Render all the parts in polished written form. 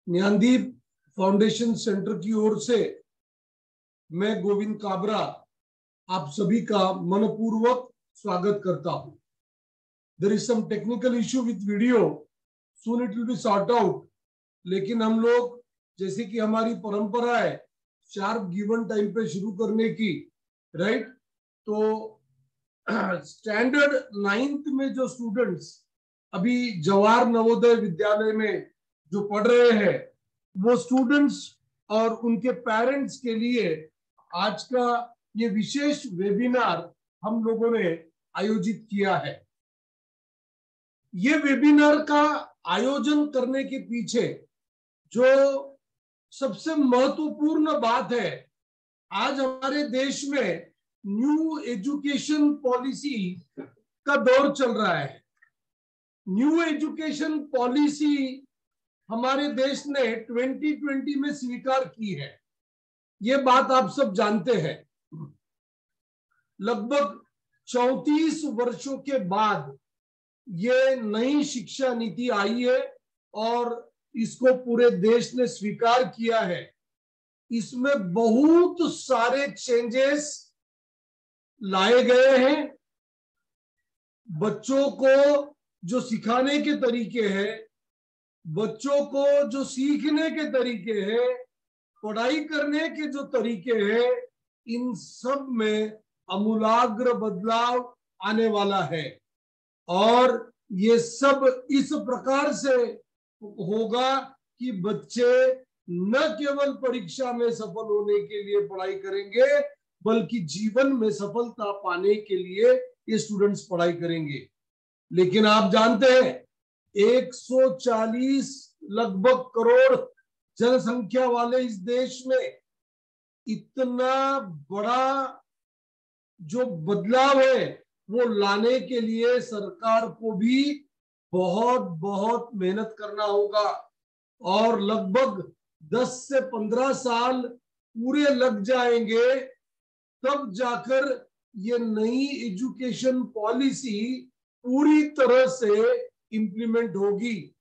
Gyandeep foundation centre की ओर से मैं गोविंद काबरा आप सभी का मनपूर्वक स्वागत करता हूं। There is some technical issue with video, soon it will be sort out. लेकिन हम लोग, जैसे कि हमारी परंपरा है शार्प गिवन टाइम पे शुरू करने की, राइट? तो स्टैंडर्ड 9th में जो स्टूडेंट्स अभी जवाहर नवोदय विद्यालय में जो पढ़ रहे हैं, वो स्टूडेंट्स और उनके पेरेंट्स के लिए आज का ये विशेष वेबिनार हम लोगों ने आयोजित किया है। ये वेबिनार का आयोजन करने के पीछे जो सबसे महत्वपूर्ण बात है, आज हमारे देश में न्यू एजुकेशन पॉलिसी का दौर चल रहा है। न्यू एजुकेशन पॉलिसी हमारे देश ने 2020 में स्वीकार की है, ये बात आप सब जानते हैं। लगभग 34 वर्षों के बाद ये नई शिक्षा नीति आई है और इसको पूरे देश ने स्वीकार किया है। इसमें बहुत सारे चेंजेस लाए गए हैं। बच्चों को जो सिखाने के तरीके हैं, बच्चों को जो सीखने के तरीके हैं, पढ़ाई करने के जो तरीके हैं, इन सब में आमूलाग्र बदलाव आने वाला है। और ये सब इस प्रकार से होगा कि बच्चे न केवल परीक्षा में सफल होने के लिए पढ़ाई करेंगे, बल्कि जीवन में सफलता पाने के लिए ये स्टूडेंट्स पढ़ाई करेंगे। लेकिन आप जानते हैं 140 लगभग करोड़ जनसंख्या वाले इस देश में इतना बड़ा जो बदलाव है वो लाने के लिए सरकार को भी बहुत बहुत मेहनत करना होगा। और लगभग 10 से 15 साल पूरे लग जाएंगे, तब जाकर ये नई एजुकेशन पॉलिसी पूरी तरह से इंप्लीमेंट होगी।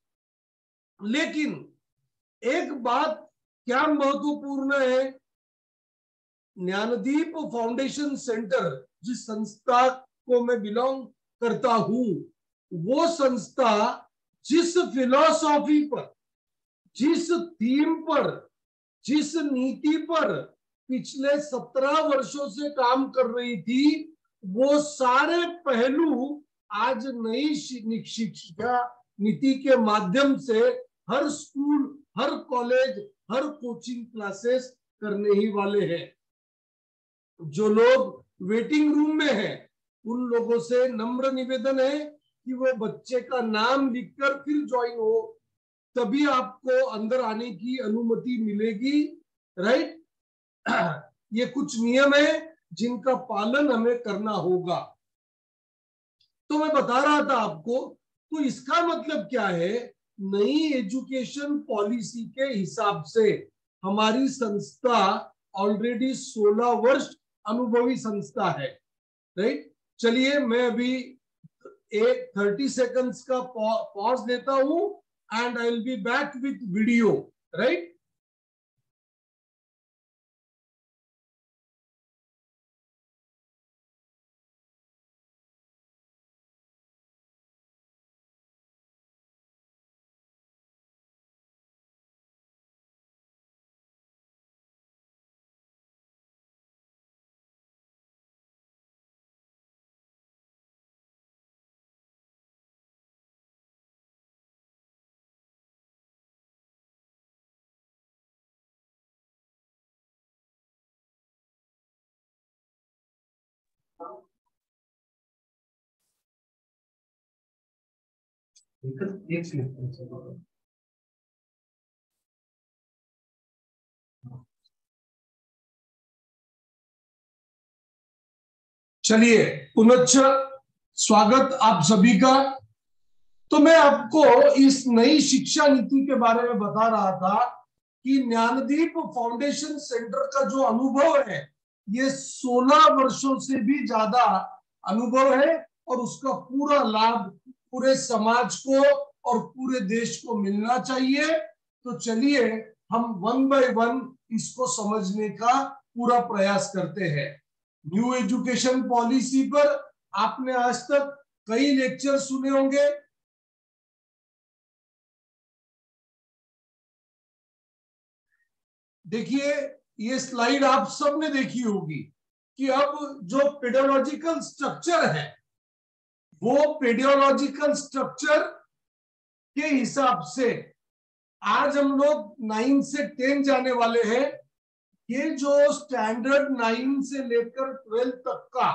लेकिन एक बात क्या महत्वपूर्ण है, ज्ञानदीप फाउंडेशन सेंटर जिस संस्था को मैं बिलोंग करता हूं, वो संस्था जिस फिलॉसफी पर, जिस थीम पर, जिस नीति पर पिछले 17 वर्षों से काम कर रही थी, वो सारे पहलू आज नई शिक्षा नीति के माध्यम से हर स्कूल, हर कॉलेज, हर कोचिंग क्लासेस करने ही वाले हैं। जो लोग वेटिंग रूम में हैं, उन लोगों से नम्र निवेदन है कि वो बच्चे का नाम लिखकर फिर ज्वाइन हो, तभी आपको अंदर आने की अनुमति मिलेगी, राइट? ये कुछ नियम है जिनका पालन हमें करना होगा। तो मैं बता रहा था आपको, तो इसका मतलब क्या है, नई एजुकेशन पॉलिसी के हिसाब से हमारी संस्था ऑलरेडी 16 वर्ष अनुभवी संस्था है, राइट? चलिए मैं अभी एक 30 सेकंड्स का पॉज लेता हूं and I will be back with video, right? चलिए पुनश्च स्वागत आप सभी का। तो मैं आपको इस नई शिक्षा नीति के बारे में बता रहा था कि ज्ञानदीप फाउंडेशन सेंटर का जो अनुभव है, ये 16 वर्षों से भी ज्यादा अनुभव है और उसका पूरा लाभ पूरे समाज को और पूरे देश को मिलना चाहिए। तो चलिए हम वन बाय वन इसको समझने का पूरा प्रयास करते हैं। न्यू एजुकेशन पॉलिसी पर आपने आज तक कई लेक्चर सुने होंगे। देखिए ये स्लाइड आप सबने देखी होगी कि अब जो पेडोलॉजिकल स्ट्रक्चर है वो पेडोलॉजिकल स्ट्रक्चर के हिसाब से आज हम लोग 9 से 10 जाने वाले हैं। ये जो स्टैंडर्ड 9 से लेकर 12 तक का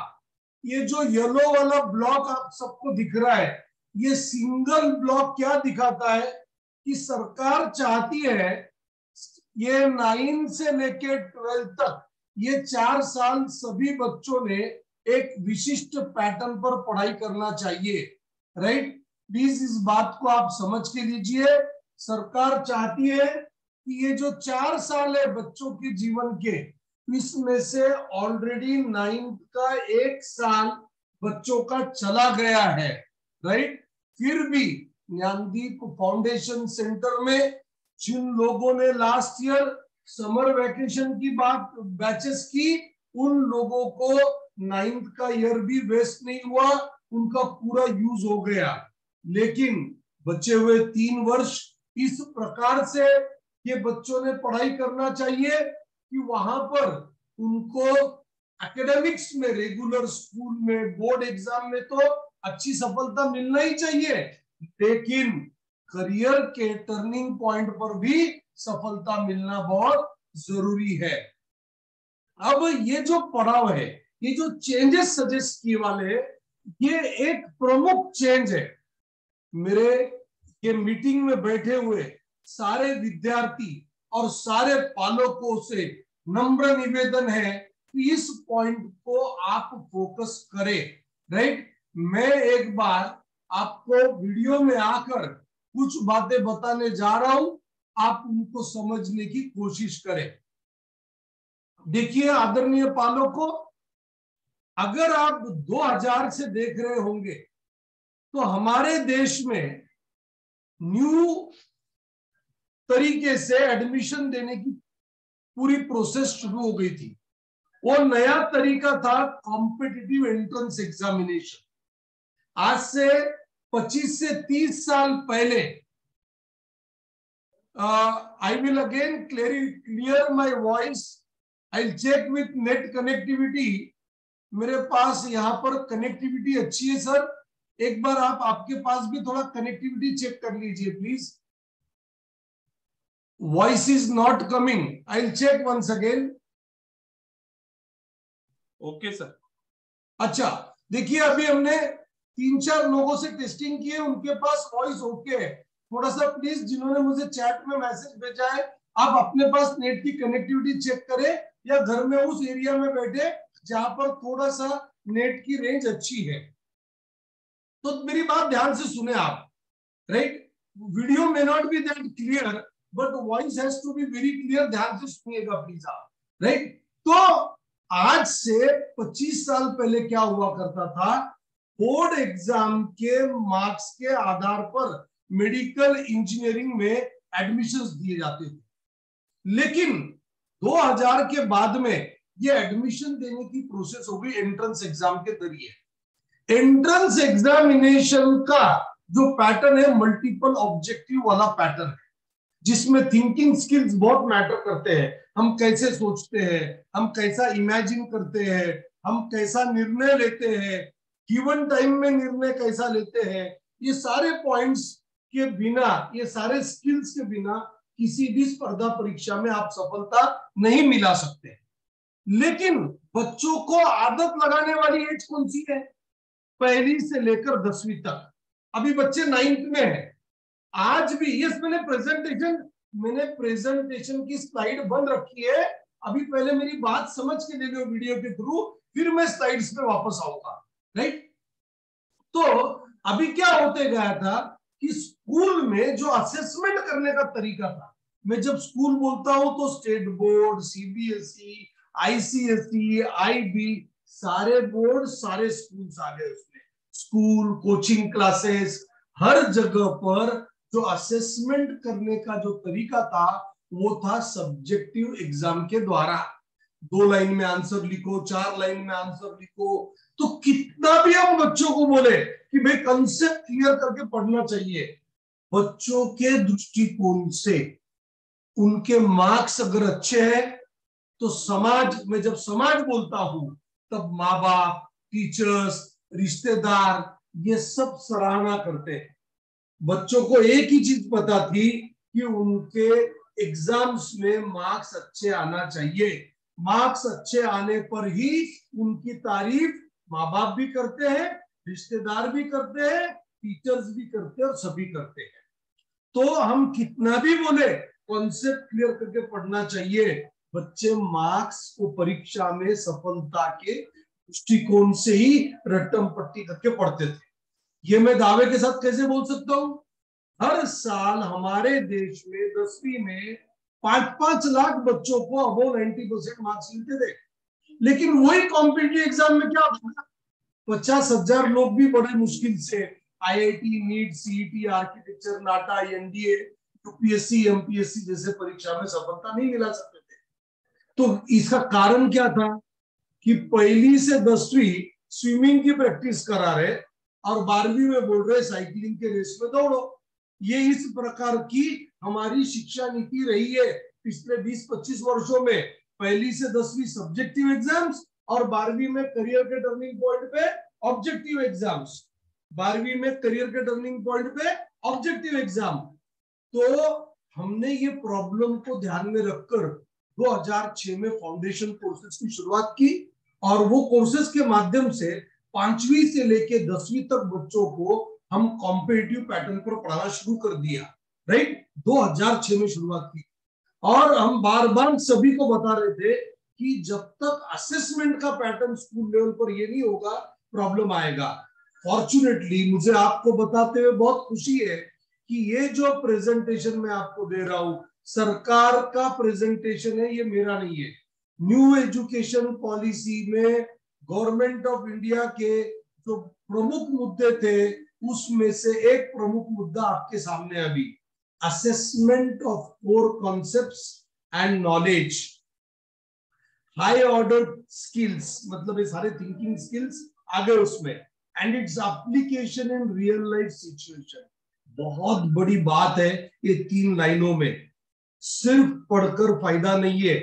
ये जो येलो वाला ब्लॉक आप सबको दिख रहा है, ये सिंगल ब्लॉक क्या दिखाता है कि सरकार चाहती है ये 9 से लेकर 12 तक ये 4 साल सभी बच्चों ने एक विशिष्ट पैटर्न पर पढ़ाई करना चाहिए। राइट, प्लीज इस बात को आप समझ के लीजिए। सरकार चाहती है कि ये जो 4 साल है बच्चों के जीवन के, इसमें से ऑलरेडी 9th का 1 साल बच्चों का चला गया है। राइट, फिर भी ज्ञानदीप फाउंडेशन सेंटर में जिन लोगों ने लास्ट ईयर समर वैकेशन की बात बैचेस की, उन लोगों को 9th का ईयर भी वेस्ट नहीं हुआ, उनका पूरा यूज हो गया। लेकिन बचे हुए 3 वर्ष इस प्रकार से ये बच्चों ने पढ़ाई करना चाहिए कि वहां पर उनको एकेडमिक्स में, रेगुलर स्कूल में, बोर्ड एग्जाम में तो अच्छी सफलता मिलना ही चाहिए, लेकिन करियर के टर्निंग पॉइंट पर भी सफलता मिलना बहुत जरूरी है। अब ये जो पड़ाव है, ये जो चेंजेस सजेस्ट किए वाले, ये एक प्रमुख चेंज है। मेरे ये मीटिंग में बैठे हुए सारे विद्यार्थी और सारे पालकों से नम्र निवेदन है कि इस पॉइंट को आप फोकस करें। राइट, मैं एक बार आपको वीडियो में आकर कुछ बातें बताने जा रहा हूं, आप उनको समझने की कोशिश करें। देखिए आदरणीय पालकों, अगर आप 2000 से देख रहे होंगे तो हमारे देश में न्यू तरीके से एडमिशन देने की पूरी प्रोसेस शुरू हो गई थी। वो नया तरीका था कॉम्पिटिटिव एंट्रेंस एग्जामिनेशन। आज से 25 से 30 साल पहले, I will again clear my voice, I will check with net connectivity. मेरे पास यहाँ पर कनेक्टिविटी अच्छी है सर, एक बार आपके पास भी थोड़ा कनेक्टिविटी चेक कर लीजिए please. Voice is not coming, I will check once again. Okay sir. अच्छा, देखिए अभी हमने 3-4 लोगों से टेस्टिंग की है, उनके पास वॉइस ओके है। थोड़ा सा प्लीज जिन्होंने मुझे चैट में मैसेज भेजा है, आप अपने पास नेट की कनेक्टिविटी चेक करें या घर में उस एरिया में बैठे जहां पर थोड़ा सा नेट की रेंज अच्छी है। तो मेरी बात ध्यान से सुने आप। Right, video may not be that clear but voice has to be very clear, ध्यान से सुनिएगा प्लीज आप। राइट, तो आज से 25 साल पहले क्या हुआ करता था, बोर्ड एग्जाम के मार्क्स के आधार पर मेडिकल इंजीनियरिंग में एडमिशंस दिए जाते थे। लेकिन 2000 के बाद में ये एडमिशन देने की प्रोसेस हो गई एंट्रेंस एग्जाम के जरिए। एंट्रेंस एग्जामिनेशन का जो पैटर्न है मल्टीपल ऑब्जेक्टिव वाला पैटर्न है, जिसमें थिंकिंग स्किल्स बहुत मैटर करते हैं। हम कैसे सोचते हैं, हम कैसा इमेजिन करते हैं, हम कैसा निर्णय लेते हैं, गिवन टाइम में निर्णय कैसा लेते हैं, ये सारे पॉइंट्स के बिना, ये सारे स्किल्स के बिना किसी भी स्पर्धा परीक्षा में आप सफलता नहीं मिला सकते। लेकिन बच्चों को आदत लगाने वाली एज कौन सी है, 1ली से लेकर 10वीं तक। अभी बच्चे 9th में है। आज भी ये मैंने प्रेजेंटेशन की स्लाइड बंद रखी है, अभी पहले मेरी बात समझ के ले लो वीडियो के थ्रू, फिर मैं स्लाइड्स पे वापस आऊंगा। राइट, तो अभी क्या होते गया था कि स्कूल में जो असेसमेंट करने का तरीका था, मैं जब स्कूल बोलता हूं तो state board, CBSE, ICSE, IB, सारे बोर्ड, सारे स्कूल्स आ गए उसमें। स्कूल, कोचिंग क्लासेस, हर जगह पर जो असेसमेंट करने का जो तरीका था वो था सब्जेक्टिव एग्जाम के द्वारा। 2 लाइन में आंसर लिखो, 4 लाइन में आंसर लिखो। तो कितना भी हम बच्चों को बोले कि भाई कंसेप्ट क्लियर करके पढ़ना चाहिए, बच्चों के दृष्टिकोण से उनके मार्क्स अगर अच्छे हैं तो समाज में, जब समाज बोलता हूं तब माँ बाप, टीचर्स, रिश्तेदार ये सब सराहना करते हैं। बच्चों को एक ही चीज पता थी कि उनके एग्जाम्स में मार्क्स अच्छे आना चाहिए। मार्क्स अच्छे आने पर ही उनकी तारीफ माँ बाप भी करते हैं, रिश्तेदार भी करते हैं, टीचर्स भी करते हैं और सभी करते हैं। तो हम कितना भी बोले कॉन्सेप्ट क्लियर करके पढ़ना चाहिए, बच्चे मार्क्स को परीक्षा में सफलता के दृष्टिकोण से ही रट्टम पट्टी करके पढ़ते थे। ये मैं दावे के साथ कैसे बोल सकता हूं? हर साल हमारे देश में 10वीं में 5-5 लाख बच्चों को अबव 90% मार्क्स मिलते थे। लेकिन वही कॉम्पिटिटिव एग्जाम में क्या होता था, 50,000 लोग भी बड़े मुश्किल से आईआईटी, नीट, सीईटी, आर्किटेक्चर, नाटा, एनडीए, यूपीएससी, एमपीएससी जैसे परीक्षा में सफलता नहीं मिला सकते थे। तो इसका कारण क्या था कि पहली से 10वीं स्विमिंग की प्रैक्टिस करा रहे और 12वीं में बोल रहे साइकिलिंग के रेस में दौड़ो। ये इस प्रकार की हमारी शिक्षा नीति रही है पिछले 20-25 वर्षों में। पहली से 10वीं सब्जेक्टिव एग्जाम्स और 12वीं में करियर के टर्निंग पॉइंट पे ऑब्जेक्टिव एग्जाम्स। 12वीं में करियर के टर्निंग पॉइंट पे ऑब्जेक्टिव एग्जाम। तो हमने ये प्रॉब्लम को ध्यान में रखकर 2006 में फाउंडेशन कोर्सेज की शुरुआत की और वो कोर्सेज के माध्यम से 5वीं से लेके 10वीं तक बच्चों को हम कॉम्पिटिटिव पैटर्न पर पढ़ाना शुरू कर दिया। राइट, 2006 में शुरुआत की। और हम बार बार सभी को बता रहे थे कि जब तक असेसमेंट का पैटर्न स्कूल लेवल पर ये नहीं होगा, प्रॉब्लम आएगा। फॉर्चुनेटली मुझे आपको बताते हुए बहुत खुशी है कि ये जो प्रेजेंटेशन मैं आपको दे रहा हूं सरकार का प्रेजेंटेशन है, ये मेरा नहीं है। न्यू एजुकेशन पॉलिसी में गवर्नमेंट ऑफ इंडिया के जो प्रमुख मुद्दे थे उसमें से एक प्रमुख मुद्दा आपके सामने अभी assessment of core concepts and knowledge, high order skills, मतलब ये सारे थिंकिंग स्किल्स आ गए उसमें, and its application in real life situation. बहुत बड़ी बात है ये 3 लाइनों में। सिर्फ पढ़कर फायदा नहीं है,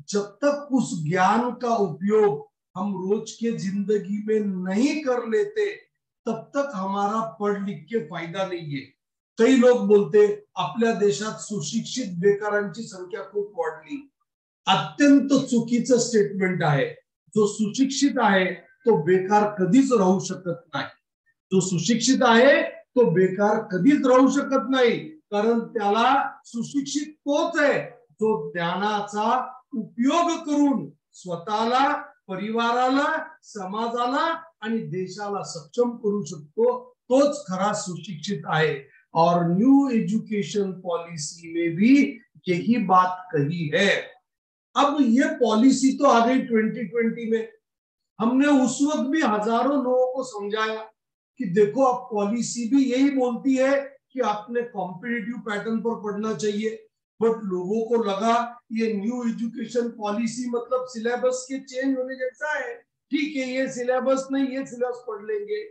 जब तक उस ज्ञान का उपयोग हम रोज के जिंदगी में नहीं कर लेते तब तक हमारा पढ़ लिख के फायदा नहीं है। कई लोग बोलते आपल्या देशात सुशिक्षित बेकारांची संख्या खूप वाढली। अत्यंत चुकीचं स्टेटमेंट आहे। जो सुशिक्षित आहे तो बेकार कधीच राहू शकत नाही। जो सुशिक्षित आहे तो बेकार कधीच राहू शकत नाही, कारण त्याला सुशिक्षित तोच आहे जो ज्ञानाचा उपयोग करून स्वतःला, परिवाराला, समाजाला आणि देशाला सक्षम करू शकतो, तोच खरा सुशिक्षित आहे। और न्यू एजुकेशन पॉलिसी में भी यही बात कही है। अब ये पॉलिसी तो आ गई 2020 में। हमने उस वक्त भी हजारों लोगों को समझाया कि देखो अब पॉलिसी भी यही बोलती है कि आपने कॉम्पिटिटिव पैटर्न पर पढ़ना चाहिए, बट लोगों को लगा ये न्यू एजुकेशन पॉलिसी मतलब सिलेबस के चेंज होने जैसा है। ठीक है, ये सिलेबस नहीं, ये सिलेबस पढ़ लेंगे।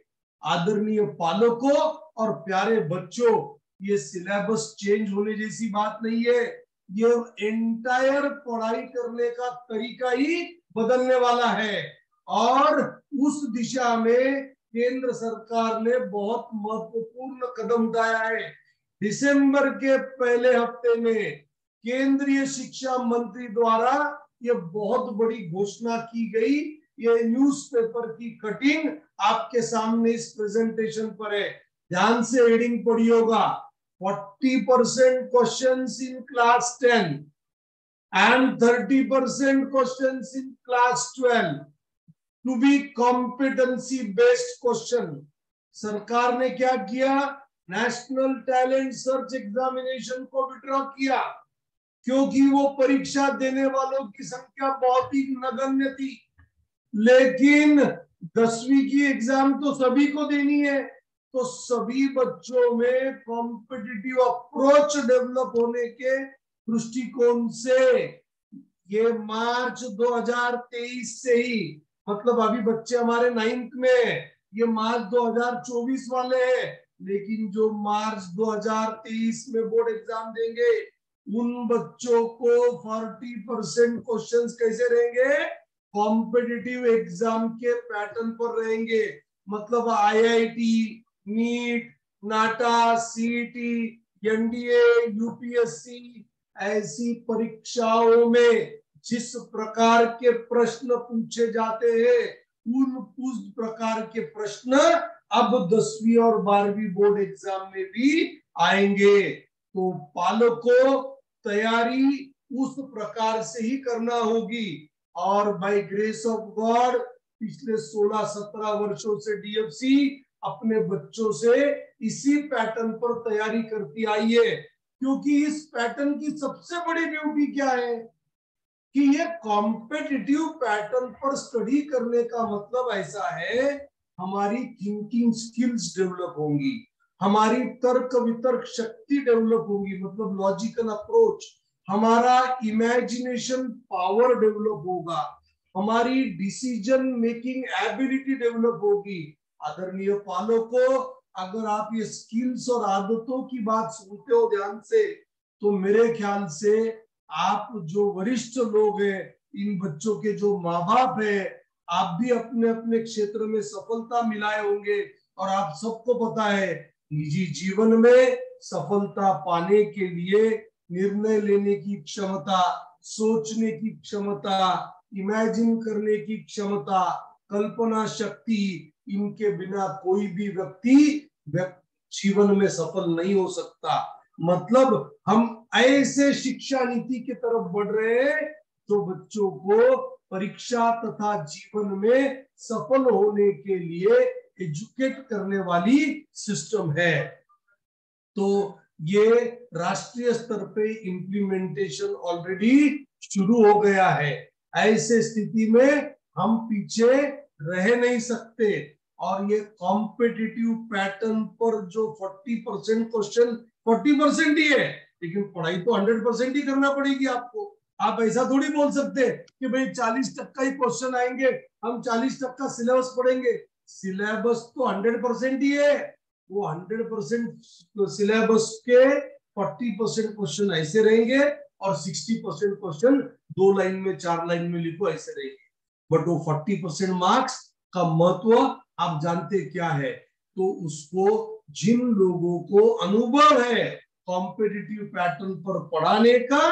आदरणीय पालकों और प्यारे बच्चों, ये सिलेबस चेंज होने जैसी बात नहीं है। ये एंटायर पढ़ाई करने का तरीका ही बदलने वाला है और उस दिशा में केंद्र सरकार ने बहुत महत्वपूर्ण कदम उठाया है। दिसंबर के पहले हफ्ते में केंद्रीय शिक्षा मंत्री द्वारा ये बहुत बड़ी घोषणा की गई। ये न्यूज़पेपर की कटिंग आपके सामने इस प्रेजेंटेशन पर है, ध्यान से हेडिंग पढ़ी होगा। 40% questions in class 10 and 30% questions in class 12 to be competency based question। सरकार ने क्या किया, नेशनल टैलेंट सर्च एग्जामिनेशन को विड्रॉ किया, क्योंकि वो परीक्षा देने वालों की संख्या बहुत ही नगण्य थी। लेकिन 10वीं की एग्जाम तो सभी को देनी है, तो सभी बच्चों में कॉम्पिटिटिव अप्रोच डेवलप होने के दृष्टिकोण से ये मार्च 2023 से ही, मतलब अभी बच्चे हमारे 9th में, ये मार्च 2024 वाले हैं, लेकिन जो मार्च 2023 में बोर्ड एग्जाम देंगे उन बच्चों को 40% क्वेश्चंस कैसे रहेंगे, कॉम्पिटिटिव एग्जाम के पैटर्न पर रहेंगे। मतलब आईआईटी, नीट, नाटा, सीईटी, एनडीए, यूपीएससी ऐसी परीक्षाओं में जिस प्रकार के प्रश्न पूछे जाते हैं उस प्रकार के प्रश्न अब 10वीं और 12वीं बोर्ड एग्जाम में भी आएंगे। तो पालकों तैयारी उस प्रकार से ही करना होगी। और बाय ग्रेस ऑफ गॉड पिछले 16-17 वर्षों से डीएफसी अपने बच्चों से इसी पैटर्न पर तैयारी करती आई है, क्योंकि इस पैटर्न की सबसे बड़ी ब्यूटी क्या है कि ये कॉम्पिटिटिव पैटर्न पर स्टडी करने का मतलब ऐसा है हमारी थिंकिंग स्किल्स डेवलप होंगी, हमारी तर्क वितर्क शक्ति डेवलप होगी, मतलब लॉजिकल अप्रोच, हमारा इमेजिनेशन पावर डेवलप होगा, हमारी डिसीजन मेकिंग एबिलिटी डेवलप होगी। आदरणीय पालकों, अगर आप ये स्किल्स और आदतों की बात सुनते हो ध्यान से, तो मेरे ख्याल से आप जो वरिष्ठ लोग हैं, इन बच्चों के जो माँ बाप है, आप भी अपने अपने क्षेत्र में सफलता मिलाए होंगे। और आप सबको पता है निजी जीवन में सफलता पाने के लिए निर्णय लेने की क्षमता, सोचने की क्षमता, इमेजिन करने की क्षमता, कल्पना शक्ति, इनके बिना कोई भी व्यक्ति जीवन में सफल नहीं हो सकता। मतलब हम ऐसे शिक्षा नीति की तरफ बढ़ रहे हैं जो बच्चों को परीक्षा तथा जीवन में सफल होने के लिए एजुकेट करने वाली सिस्टम है। तो ये राष्ट्रीय स्तर पे इम्प्लीमेंटेशन ऑलरेडी शुरू हो गया है। ऐसे स्थिति में हम पीछे रह नहीं सकते। और ये कॉम्पिटिटिव पैटर्न पर जो 40% क्वेश्चन 40% ही है, लेकिन पढ़ाई तो 100% ही करना पड़ेगी आपको। आप ऐसा थोड़ी बोल सकते कि भाई 40% ही क्वेश्चन आएंगे, हम 40% सिलेबस पढ़ेंगे। सिलेबस तो 100% ही है। वो 100% सिलेबस के 40% क्वेश्चन ऐसे रहेंगे और 60% क्वेश्चन 2 लाइन में 4 लाइन में लिखो ऐसे रहेंगे। बट वो 40% मार्क्स का महत्व आप जानते क्या है? तो उसको जिन लोगों को अनुभव है कॉम्पिटिटिव पैटर्न पर पढ़ाने का,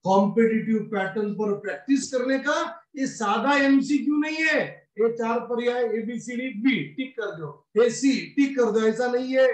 कॉम्पिटिटिव पैटर्न पर प्रैक्टिस करने का, ये सादा एमसीक्यू नहीं है। ये 4 पर्याय एबीसीडी बी टिक कर दो, ए सी टिक कर दो, ऐसा नहीं है।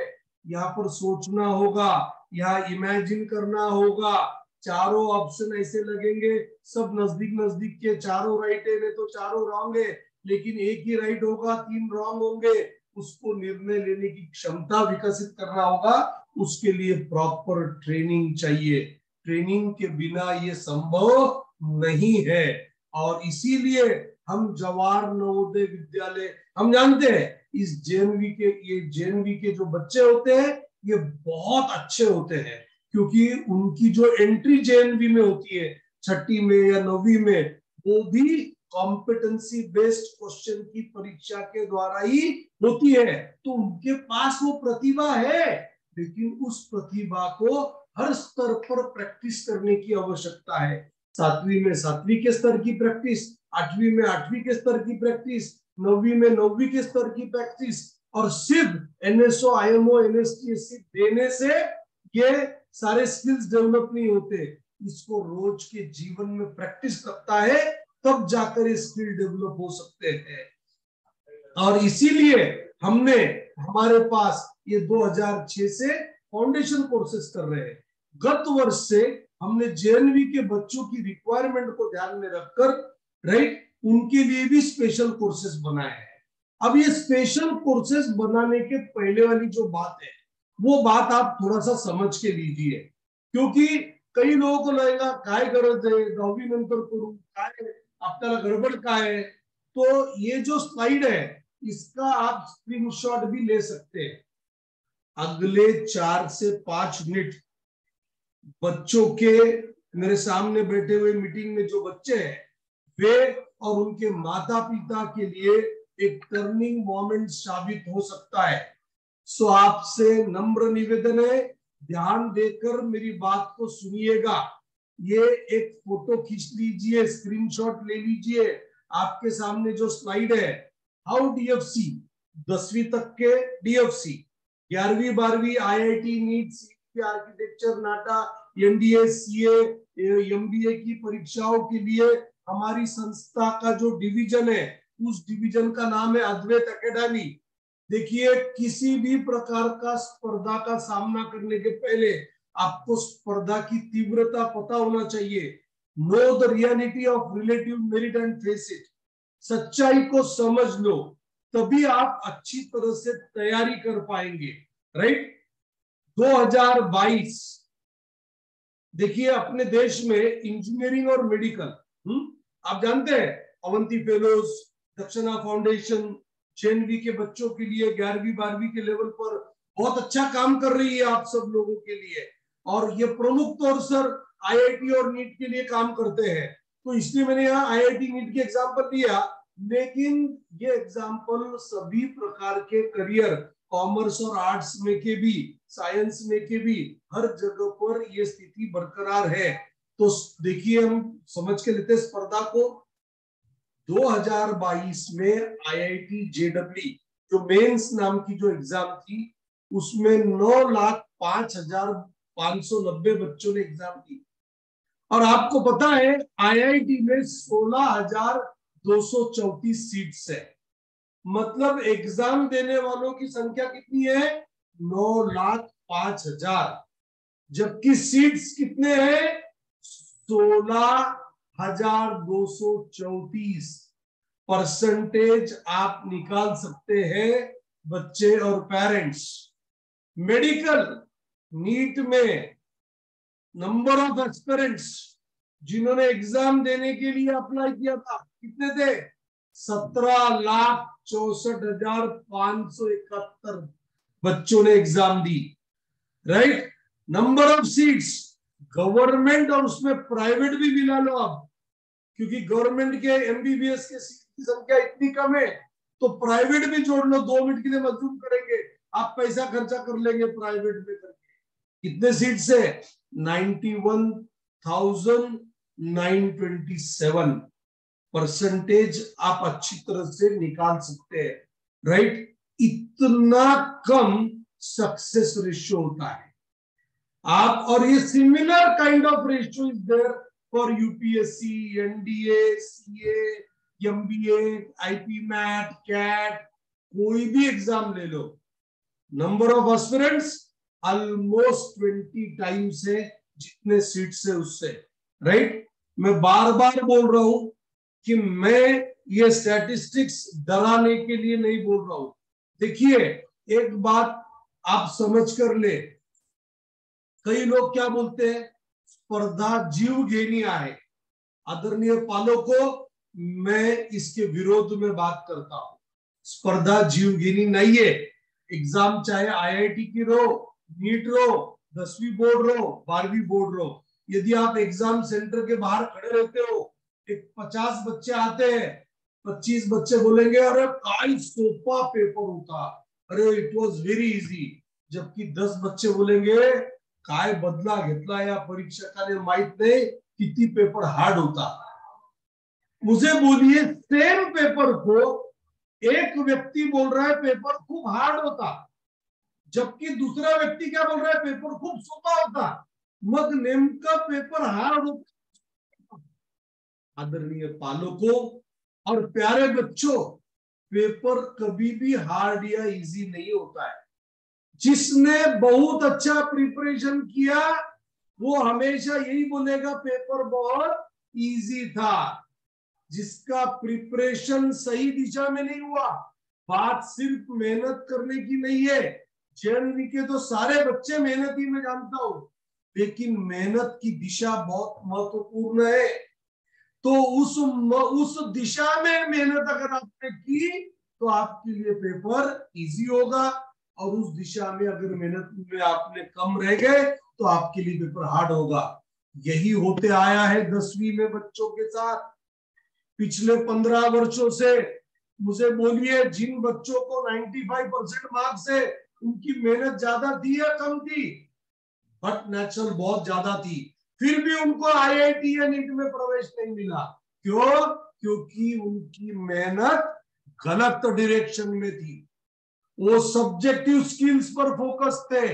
यहाँ पर सोचना होगा, यहाँ इमेजिन करना होगा। चारों ऑप्शन ऐसे लगेंगे, सब नजदीक नजदीक के, चारों राइट है तो चारों रॉन्ग है, लेकिन एक ही राइट होगा, 3 रॉन्ग होंगे। उसको निर्णय लेने की क्षमता विकसित करना होगा। उसके लिए प्रॉपर ट्रेनिंग चाहिए। ट्रेनिंग के बिना ये संभव नहीं है। और इसीलिए हम जवाहर नवोदय विद्यालय, हम जानते हैं इस जेएनवी के, ये जेएनवी के जो बच्चे होते हैं ये बहुत अच्छे होते हैं, क्योंकि उनकी जो एंट्री जेएनवी में होती है 6ठी में या 9वीं में, वो भी कॉम्पिटेंसी बेस्ड क्वेश्चन की परीक्षा के द्वारा ही होती है। तो उनके पास वो प्रतिभा है, लेकिन उस प्रतिभा को हर स्तर पर प्रैक्टिस करने की आवश्यकता है। 7वीं में 7वीं के स्तर की प्रैक्टिस, 8वीं में 8वीं के स्तर की प्रैक्टिस, 9वीं में 9वीं के स्तर की प्रैक्टिस। और सिर्फ एनएसओ, आईएमओ, एनएसटीएससी देने से ये सारे स्किल्स डेवलप नहीं होते। इसको रोज के जीवन में प्रैक्टिस करता है तब जाकर ये स्किल डेवलप हो सकते हैं। और इसीलिए हमने, हमारे पास ये 2006 से फाउंडेशन कोर्सेज कर रहे हैं। गत वर्ष से हमने जेएनवी के बच्चों की रिक्वायरमेंट को ध्यान में रखकर, राइट, उनके लिए भी स्पेशल कोर्सेज बनाए हैं। अब ये स्पेशल कोर्सेज बनाने के पहले वाली जो बात है, वो बात आप थोड़ा सा समझ के लीजिए, क्योंकि कई लोगों को लगेगा काय गरज है 9वी नंतर करू, काय आपल्याला गड़बड़ का है। तो ये जो स्लाइड है इसका आप स्क्रीनशॉट भी ले सकते हैं। अगले 4 से 5 मिनट बच्चों के, मेरे सामने बैठे हुए मीटिंग में जो बच्चे हैं वे और उनके माता पिता के लिए एक टर्निंग मोमेंट साबित हो सकता है। सो आपसे नम्र निवेदन है, ध्यान देकर मेरी बात को सुनिएगा। ये एक फोटो खींच लीजिए, स्क्रीनशॉट ले लीजिए। आपके सामने जो स्लाइड है, हाउ डीएफसी 10वीं तक के डीएफसी, 11वीं 12वीं आईआईटी नीट सीईटी आर्किटेक्चर नाटा एनडीए सीए एमबीए की परीक्षाओं के लिए हमारी संस्था का जो डिवीजन है, उस डिवीजन का नाम है अद्वैत एकेडमी। देखिए, किसी भी प्रकार का स्पर्धा का सामना करने के पहले आपको स्पर्धा की तीव्रता पता होना चाहिए। Know the reality of relative merit and face it. सच्चाई को समझ लो, तभी आप अच्छी तरह से तैयारी कर पाएंगे। राइट। 2022 देखिए, अपने देश में इंजीनियरिंग और मेडिकल, आप जानते हैं अवंती फेलोज, दक्षिणा फाउंडेशन जेएनवी के बच्चों के लिए 11वीं 12वीं के लेवल पर बहुत अच्छा काम कर रही है आप सब लोगों के लिए, और ये प्रमुख तौर पर आईआईटी और नीट के लिए काम करते हैं। तो इसलिए मैंने यहाँ आईआईटी नीट के एग्जाम्पल लिया, लेकिन ये एग्जाम्पल सभी प्रकार के करियर, कॉमर्स और आर्ट्स में के भी, साइंस में के भी, हर जगह पर ये स्थिति बरकरार है। तो देखिए, हम समझ के लेते स्पर्धा को। 2022 में आईआईटी जेडब्ल्यू जो मेंस नाम की जो एग्जाम थी, उसमें 9,05,590 बच्चों ने एग्जाम दी। और आपको पता है आईआईटी में 16,234 सीट्स है। मतलब एग्जाम देने वालों की संख्या कितनी है? 9,05,000, जबकि सीट्स कितने हैं? 16,234। परसेंटेज आप निकाल सकते हैं बच्चे और पेरेंट्स। मेडिकल नीट में नंबर ऑफ एस्पिरेंट्स जिन्होंने एग्जाम देने के लिए अप्लाई किया था कितने थे? 17,64,571 बच्चों ने exam the. Right. Number of seats government और उसमें प्राइवेट भी मिला लो आप, क्योंकि गवर्नमेंट के एमबीबीएस के सीट की संख्या इतनी कम है, तो प्राइवेट भी जोड़ लो। 2 मिनट के लिए मजदूर करेंगे, आप पैसा खर्चा कर लेंगे प्राइवेट में करके। कितने सीट से? 91,927। परसेंटेज आप अच्छी तरह से निकाल सकते हैं। राइट। इतना कम सक्सेस रेशियो होता है आप, और ये similar kind of ratio is there for UPSC, NDA, CA, MBA, IPMAT, CAT, कोई भी एग्जाम ले लो। Number of aspirants almost 20 times है जितने सीट्स है उससे। राइट। मैं बार बार बोल रहा हूं कि मैं ये स्टैटिस्टिक्स डराने के लिए नहीं बोल रहा हूं। देखिए, एक बात आप समझ कर ले, कई लोग क्या बोलते हैं, स्पर्धा जीव घेनी है। आदरणीय पालकों, मैं इसके विरोध में बात करता हूं। स्पर्धा जीव घेनी नहीं है। एग्जाम चाहे आईआईटी की रो, नीट रो, 10वीं बोर्ड रो, 12वीं बोर्ड रो, यदि आप एग्जाम सेंटर के बाहर खड़े रहते हो, एक 50 बच्चे आते हैं, 25 बच्चे बोलेंगे अरे काय सोपा पेपर होता, अरे इट वॉज वेरी इजी, जबकि 10 बच्चे बोलेंगे काय बदला घेतला या परीक्षकाने, माहित नहीं किती पेपर हार्ड होता। मुझे बोलिए, सेम पेपर को एक व्यक्ति बोल रहा है पेपर खूब हार्ड होता, जबकि दूसरा व्यक्ति क्या बोल रहा है, पेपर खूब सोपा होता। मग नेमका पेपर हार्ड होता। आदरणीय पालकों और प्यारे बच्चों, पेपर कभी भी हार्ड या इजी नहीं होता है। जिसने बहुत अच्छा प्रिपरेशन किया वो हमेशा यही बोलेगा पेपर बहुत इजी था। जिसका प्रिपरेशन सही दिशा में नहीं हुआ, बात सिर्फ मेहनत करने की नहीं है। जेएनवी के तो सारे बच्चे मेहनती, मैं जानता हूं, लेकिन मेहनत की दिशा बहुत महत्वपूर्ण है। तो उस दिशा में मेहनत अगर आपने की तो आपके लिए पेपर इजी होगा। और उस दिशा में अगर मेहनत में आपने कम रह गए तो आपके लिए पेपर हार्ड होगा। यही होते आया है 10वीं में बच्चों के साथ पिछले 15 वर्षों से। मुझे बोलिए, जिन बच्चों को 95% मार्क्स है, उनकी मेहनत ज्यादा थी या कम थी? बट नेचुरल बहुत ज्यादा थी, फिर भी उनको IIT या नीट में प्रवेश नहीं मिला। क्यों? क्योंकि उनकी मेहनत गलत डायरेक्शन में थी, वो सब्जेक्टिव स्किल्स पर फोकस थे,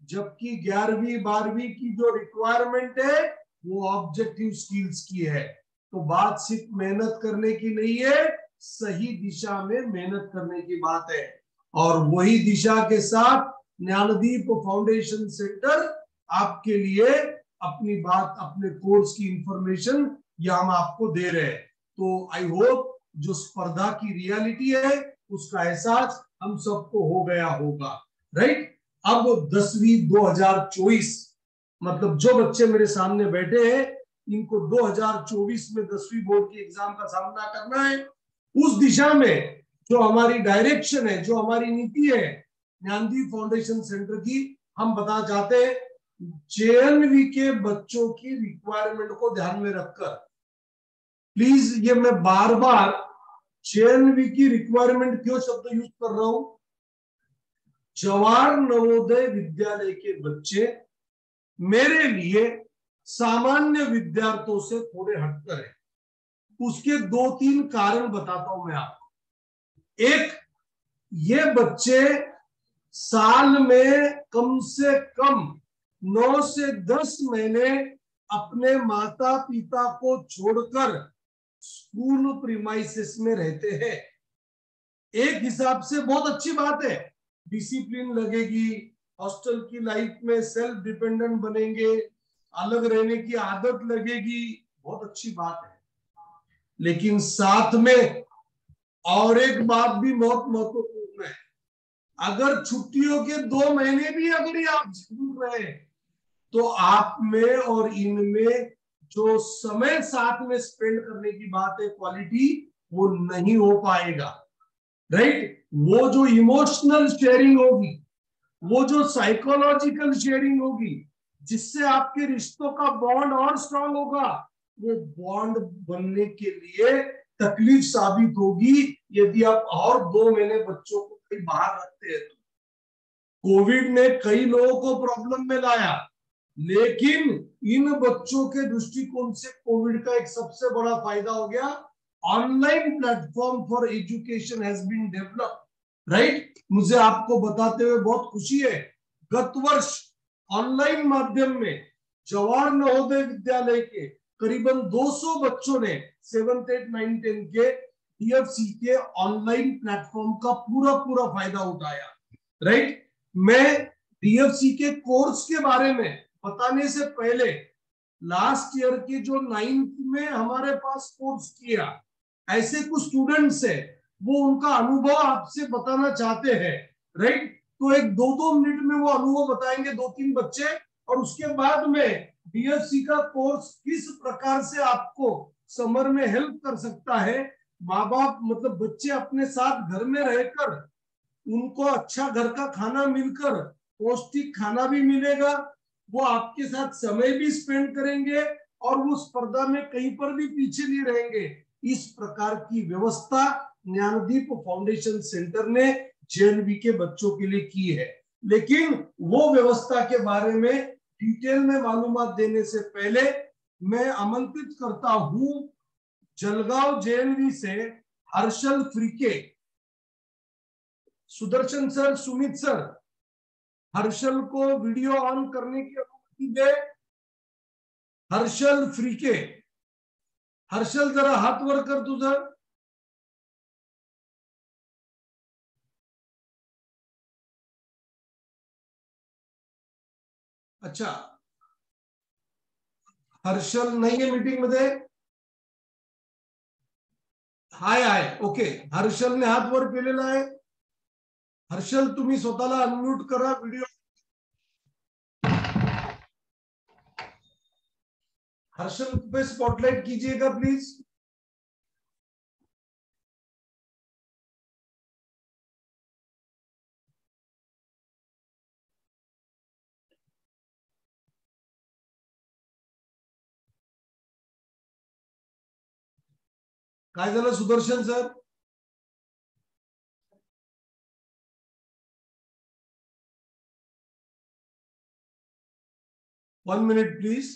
जबकि 11वीं 12वीं की जो रिक्वायरमेंट है वो ऑब्जेक्टिव स्किल्स की है। तो बात सिर्फ मेहनत करने की नहीं है, सही दिशा में मेहनत करने की बात है। और वही दिशा के साथ ज्ञानदीप फाउंडेशन सेंटर आपके लिए अपनी बात, अपने कोर्स की इंफॉर्मेशन ये हम आपको दे रहे हैं। तो आई होप जो स्पर्धा की रियलिटी है उसका एहसास हम सबको हो गया होगा, राइट? अब 10वीं 2024, मतलब जो बच्चे मेरे सामने बैठे हैं इनको 2024 में 10वीं बोर्ड की एग्जाम का सामना करना है। उस दिशा में जो हमारी डायरेक्शन है, जो हमारी नीति है ज्ञानदीप फाउंडेशन सेंटर की, हम बताना चाहते हैं JNV के बच्चों की रिक्वायरमेंट को ध्यान में रखकर, प्लीज, ये मैं बार बार JNV की रिक्वायरमेंट क्यों शब्द यूज कर रहा हूं? जवाहर नवोदय विद्यालय के बच्चे मेरे लिए सामान्य विद्यार्थियों से थोड़े हटकर है। उसके 2-3 कारण बताता हूं मैं आपको। एक, ये बच्चे साल में कम से कम 9 से 10 महीने अपने माता पिता को छोड़कर स्कूल प्रीमाइसेस में रहते हैं। एक हिसाब से बहुत अच्छी बात है, डिसिप्लिन लगेगी, हॉस्टल की लाइफ में सेल्फ डिपेंडेंट बनेंगे, अलग रहने की आदत लगेगी, बहुत अच्छी बात है। लेकिन साथ में और एक बात भी बहुत महत्वपूर्ण है, अगर छुट्टियों के 2 महीने भी अगर आप दूर रहे तो आप में और इनमें जो समय साथ में स्पेंड करने की बात है, क्वालिटी, वो नहीं हो पाएगा, राइट? वो जो इमोशनल शेयरिंग होगी, वो जो साइकोलॉजिकल शेयरिंग होगी, जिससे आपके रिश्तों का बॉन्ड और स्ट्रांग होगा, वो बॉन्ड बनने के लिए तकलीफ साबित होगी यदि आप और 2 महीने बच्चों को कहीं बाहर रखते हैं। तो कोविड ने कई लोगों को प्रॉब्लम में लाया, लेकिन इन बच्चों के दृष्टिकोण से कोविड का एक सबसे बड़ा फायदा हो गया, online platform for education has been developed, right? मुझे आपको बताते हुए बहुत खुशी है, गत वर्ष ऑनलाइन माध्यम में जवाहर नवोदय विद्यालय के करीबन 200 बच्चों ने 7th 8th 9th 10th के DFC के ऑनलाइन प्लेटफॉर्म का पूरा पूरा फायदा उठाया, राइट? मैं DFC के कोर्स के बारे में बताने से पहले लास्ट ईयर के जो 9th में हमारे पास कोर्स किया ऐसे कुछ स्टूडेंट्स है, वो उनका अनुभव आपसे बताना चाहते हैं, राइट? तो एक 2-2 मिनट में वो अनुभव बताएंगे 2-3 बच्चे, और उसके बाद में DFC का कोर्स किस प्रकार से आपको समर में हेल्प कर सकता है। माँ बाप, मतलब बच्चे अपने साथ घर में रहकर उनको अच्छा घर का खाना मिलकर पौष्टिक खाना भी मिलेगा, वो आपके साथ समय भी स्पेंड करेंगे और वो स्पर्धा में कहीं पर भी पीछे नहीं रहेंगे। इस प्रकार की व्यवस्था ज्ञानदीप फाउंडेशन सेंटर ने JNV के बच्चों के लिए की है। लेकिन वो व्यवस्था के बारे में डिटेल में मालूमात देने से पहले मैं आमंत्रित करता हूं जलगांव JNV से हर्षल फ्रीके, सुदर्शन सर, सुमित सर, हर्षल को वीडियो ऑन करने की अनुमति दे। हर्षल फ्रीके, हर्षल जरा हाथ वर कर तुझा। अच्छा, हर्षल नाही आहे मीटिंग मध्ये? हाय हाय, ओके, हर्षलने हात वर केलेला आहे। हर्षल, तुम्ही स्वतःला अनम्यूट करा, व्हिडिओ। हर्षल पे स्पॉटलाइट कीजिएगा प्लीज। काय झालं Sudarshan sir? One minute, please.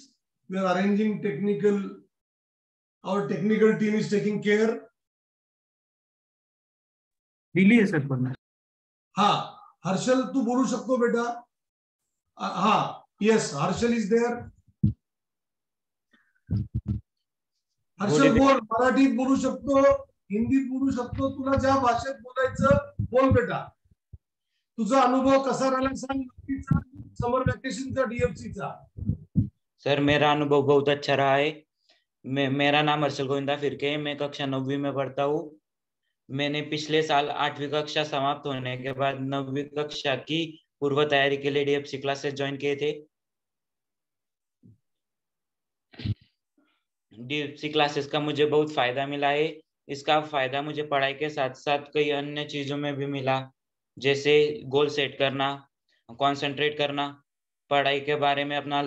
We are arranging technical. Our technical team is taking care. दिली है सर पण. हाँ, हर्षल तू बोलू शकतो बेटा. हाँ, yes, Harshal is there. Harshal बोल, मराठीत बोलू शकतो, हिंदीत बोलू शकतो, तुला ज्या भाषेत बोलायचं बोल बेटा. तुझा अनुभव कसा राहिला सांग. समर वैकेशनचा डीएफसीचा. सर मेरा अनुभव बहुत अच्छा रहा है. मेरा नाम हर्षल गोविंदा फिरके है. मैं कक्षा 9वीं में पढ़ता हूँ. मैंने पिछले साल 8वीं कक्षा समाप्त होने के बाद 9वीं कक्षा की पूर्व तैयारी के लिए डीएफसी क्लासेस ज्वाइन किए थे. डीएफसी क्लासेस का मुझे बहुत फायदा मिला है. इसका फायदा मुझे पढ़ाई के साथ साथ कई अन्य चीजों में भी मिला, जैसे गोल सेट करना, कंसंट्रेट करना, पढ़ाई के बारे में अपना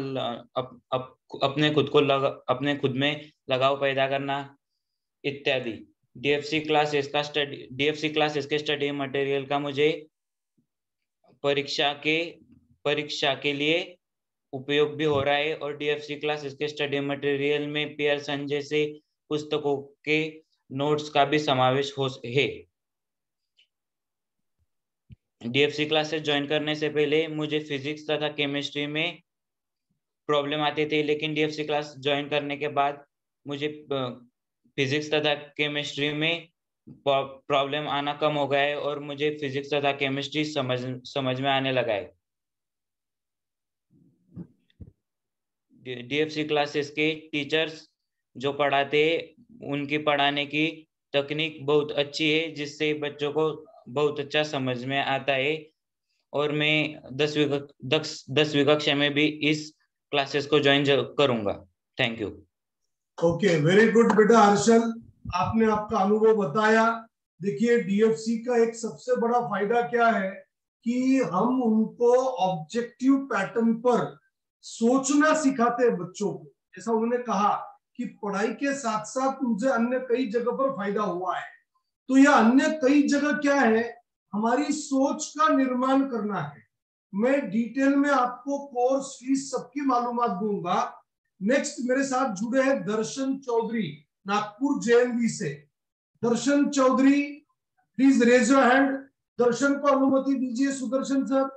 अपने खुद में लगाव पैदा करना इत्यादि. डीएफसी क्लासेस के स्टडी मटेरियल का मुझे परीक्षा के लिए उपयोग भी हो रहा है. और डीएफसी क्लासेस के स्टडी मटेरियल में पियर्सन जैसे पुस्तकों के नोट्स का भी समावेश है. डीएफसी क्लासेस ज्वाइन करने से पहले मुझे फिजिक्स तथा केमिस्ट्री में प्रॉब्लम आते थे, लेकिन डीएफसी क्लास ज्वाइन करने के बाद मुझे फिजिक्स तथा केमिस्ट्री में प्रॉब्लम आना कम हो गया है और मुझे फिजिक्स तथा केमिस्ट्री समझ में आने लगा है. डीएफसी क्लासेस के टीचर्स जो पढ़ाते हैं उनकी पढ़ाने की तकनीक बहुत अच्छी है, जिससे बच्चों को बहुत अच्छा समझ में आता है. और मैं 10वीं कक्षा में भी इस क्लासेस को ज्वाइन करूंगा. Thank you. Okay, very good बेटा हर्षल, आपने आपका अनुभव बताया. देखिए डीएफसी का एक सबसे बड़ा फायदा क्या है कि हम उनको ऑब्जेक्टिव पैटर्न पर सोचना सिखाते हैं बच्चों को. जैसा उन्होंने कहा कि पढ़ाई के साथ साथ मुझे अन्य कई जगह पर फायदा हुआ है. तो यह अन्य कई जगह क्या है, हमारी सोच का निर्माण करना है. मैं डिटेल में आपको कोर्स फीस सबकी मालूमात दूंगा. नेक्स्ट मेरे साथ जुड़े हैं दर्शन चौधरी, नागपुर जेएनवी से. Darshan Chaudhary, please raise your hand. Darshan को अनुमति दीजिए. Sudarshan sir,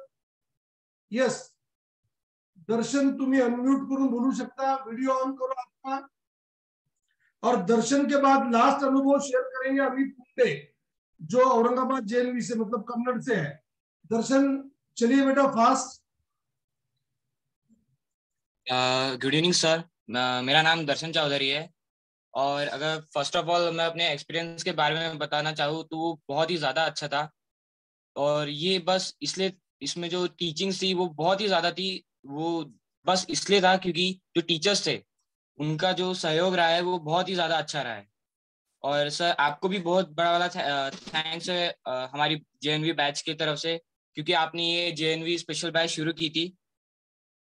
yes. दर्शन तुम्ही अनम्यूट करून बोलू शकता. वीडियो ऑन करो आपका. और दर्शन के बाद लास्ट अनुभव शेयर करेंगे अभी पुंडे, जो औरंगाबाद जेएनवी से मतलब कन्नड़ से है. दर्शन चलिए बेटा फास्ट. गुड इवनिंग सर, मेरा नाम दर्शन चौधरी है. और अगर फर्स्ट ऑफ ऑल मैं अपने एक्सपीरियंस के बारे में बताना चाहूँ तो वो बहुत ही ज़्यादा अच्छा था. और ये बस इसलिए, इसमें जो टीचिंग्स थी वो बहुत ही ज़्यादा थी. वो बस इसलिए था क्योंकि जो टीचर्स थे उनका जो सहयोग रहा है वो बहुत ही ज़्यादा अच्छा रहा है. और सर आपको भी बहुत बड़ा वाला थैंक्स है हमारी जेएनवी बैच की तरफ से, क्योंकि आपने ये जेएनवी स्पेशल बैच शुरू की थी.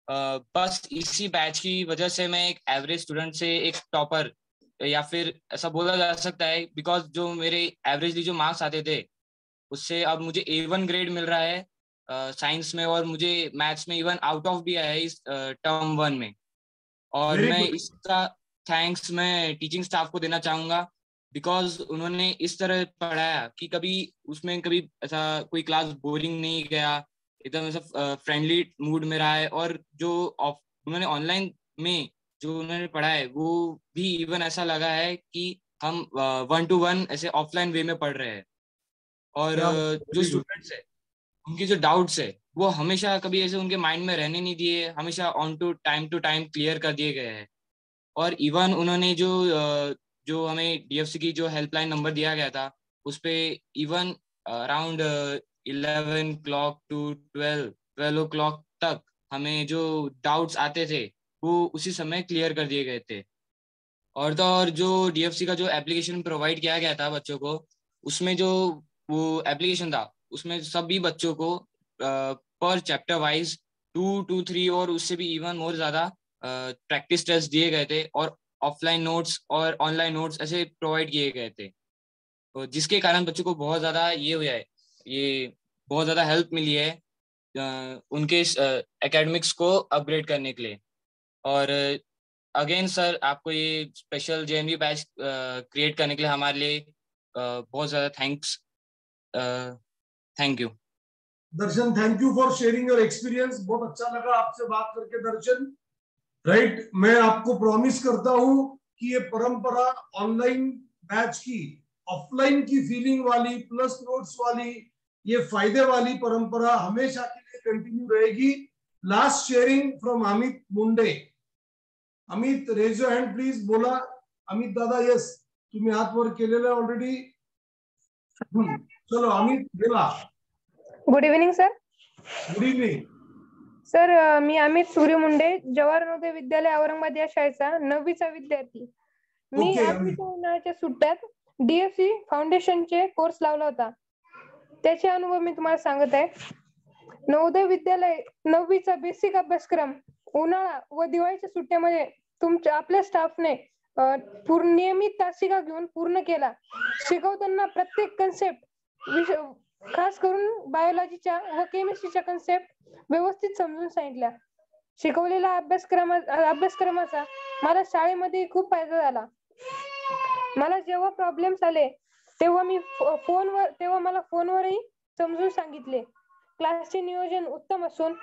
बस इसी बैच की वजह से मैं एक एवरेज स्टूडेंट से एक टॉपर, या फिर ऐसा बोला जा सकता है, बिकॉज जो मेरे एवरेजली जो मार्क्स आते थे उससे अब मुझे A1 ग्रेड मिल रहा है साइंस में, और मुझे मैथ्स में इवन आउट ऑफ भी आया है इस टर्म 1 में. और मैं इसका थैंक्स मैं टीचिंग स्टाफ को देना चाहूँगा, बिकॉज उन्होंने इस तरह पढ़ाया कि कभी ऐसा कोई क्लास बोरिंग नहीं गया, एकदम ऐसा फ्रेंडली मूड में रहा है. और जो उन्होंने ऑनलाइन में जो उन्होंने पढ़ा है वो भी इवन ऐसा लगा है कि हम 1-to-1 ऐसे ऑफलाइन वे में पढ़ रहे हैं. और जो स्टूडेंट्स है उनके जो डाउट्स है वो हमेशा कभी ऐसे उनके माइंड में रहने नहीं दिए, हमेशा ऑन टू टाइम क्लियर कर दिए गए हैं. और इवन उन्होंने जो हमें डीएफसी की जो हेल्पलाइन नंबर दिया गया था उस पे even around 11 o'clock to 12 o'clock तक हमें जो डाउट्स आते थे वो उसी समय क्लियर कर दिए गए थे. और जो डीएफसी का जो एप्लीकेशन प्रोवाइड किया गया था बच्चों को, उसमें जो वो एप्लीकेशन था उसमें सभी बच्चों को पर चैप्टर वाइज 2 to 3 और उससे भी इवन मोर ज़्यादा प्रैक्टिस टेस्ट दिए गए थे. और ऑफलाइन नोट्स और ऑनलाइन नोट्स ऐसे प्रोवाइड किए गए थे, तो जिसके कारण बच्चों को बहुत ज़्यादा ये हुआ है, ये बहुत ज़्यादा हेल्प मिली है उनके एकेडमिक्स को अपग्रेड करने के लिए। और अगेन सर, आपको ये स्पेशल जेएनवी बैच क्रिएट करने के लिए हमारे लिए बहुत ज़्यादा thanks, thank you. Darshan, thank you for sharing your experience. बहुत अच्छा लगा आपसे बात करके दर्शन। राइट, मैं आपको प्रॉमिस करता हूं कि ये परंपरा ऑनलाइन बैच की, ऑफलाइन की फीलिंग वाली, प्लस नोट्स वाली, ये फायदे वाली परंपरा हमेशा के लिए कंटिन्यू रहेगी। Last sharing from Amit Munde. Amit, raise your hand please. बोला अमित दादा। यस, तुम्ही हात वर केलेला ऑलरेडी। चलो अमित बोला। Good evening sir. Good evening sir, मी अमित सूर्यमुंडे, जवाहर नवोदय विद्यालय औरंगाबाद या शाळेचा 9वीचा विद्यार्थी. मी ओके, आधीच्या उन्हाळ्याच्या सुट्ट्यात डीएफसी फाउंडेशनचे कोर्स लावला होता. त्याचे अनुभव मी तुम्हाला सांगत आहे. नवोदय विद्यालय 9वीचा बेसिक अभ्यासक्रम उन्हाळा व दिवाळीच्या सुट्ट्यामध्ये तुमच्या आपल्या स्टाफने नियमित तासिका घेऊन पूर्ण केला. शिकवताना प्रत्येक कन्सेप्ट, खास करून बायोलॉजीच्या व केमिस्ट्रीच्या कन्सेप्ट व्यवस्थित समजून सांगितल्या. शिकवलेल्या अभ्यासक्रमाचा मला शाळेमध्ये खूप फायदा झाला. मला जेव्हा प्रॉब्लेम्स आले तेव्हा मला फोनवरही समजून सांगितले. क्लासचे नियोजन उत्तम असून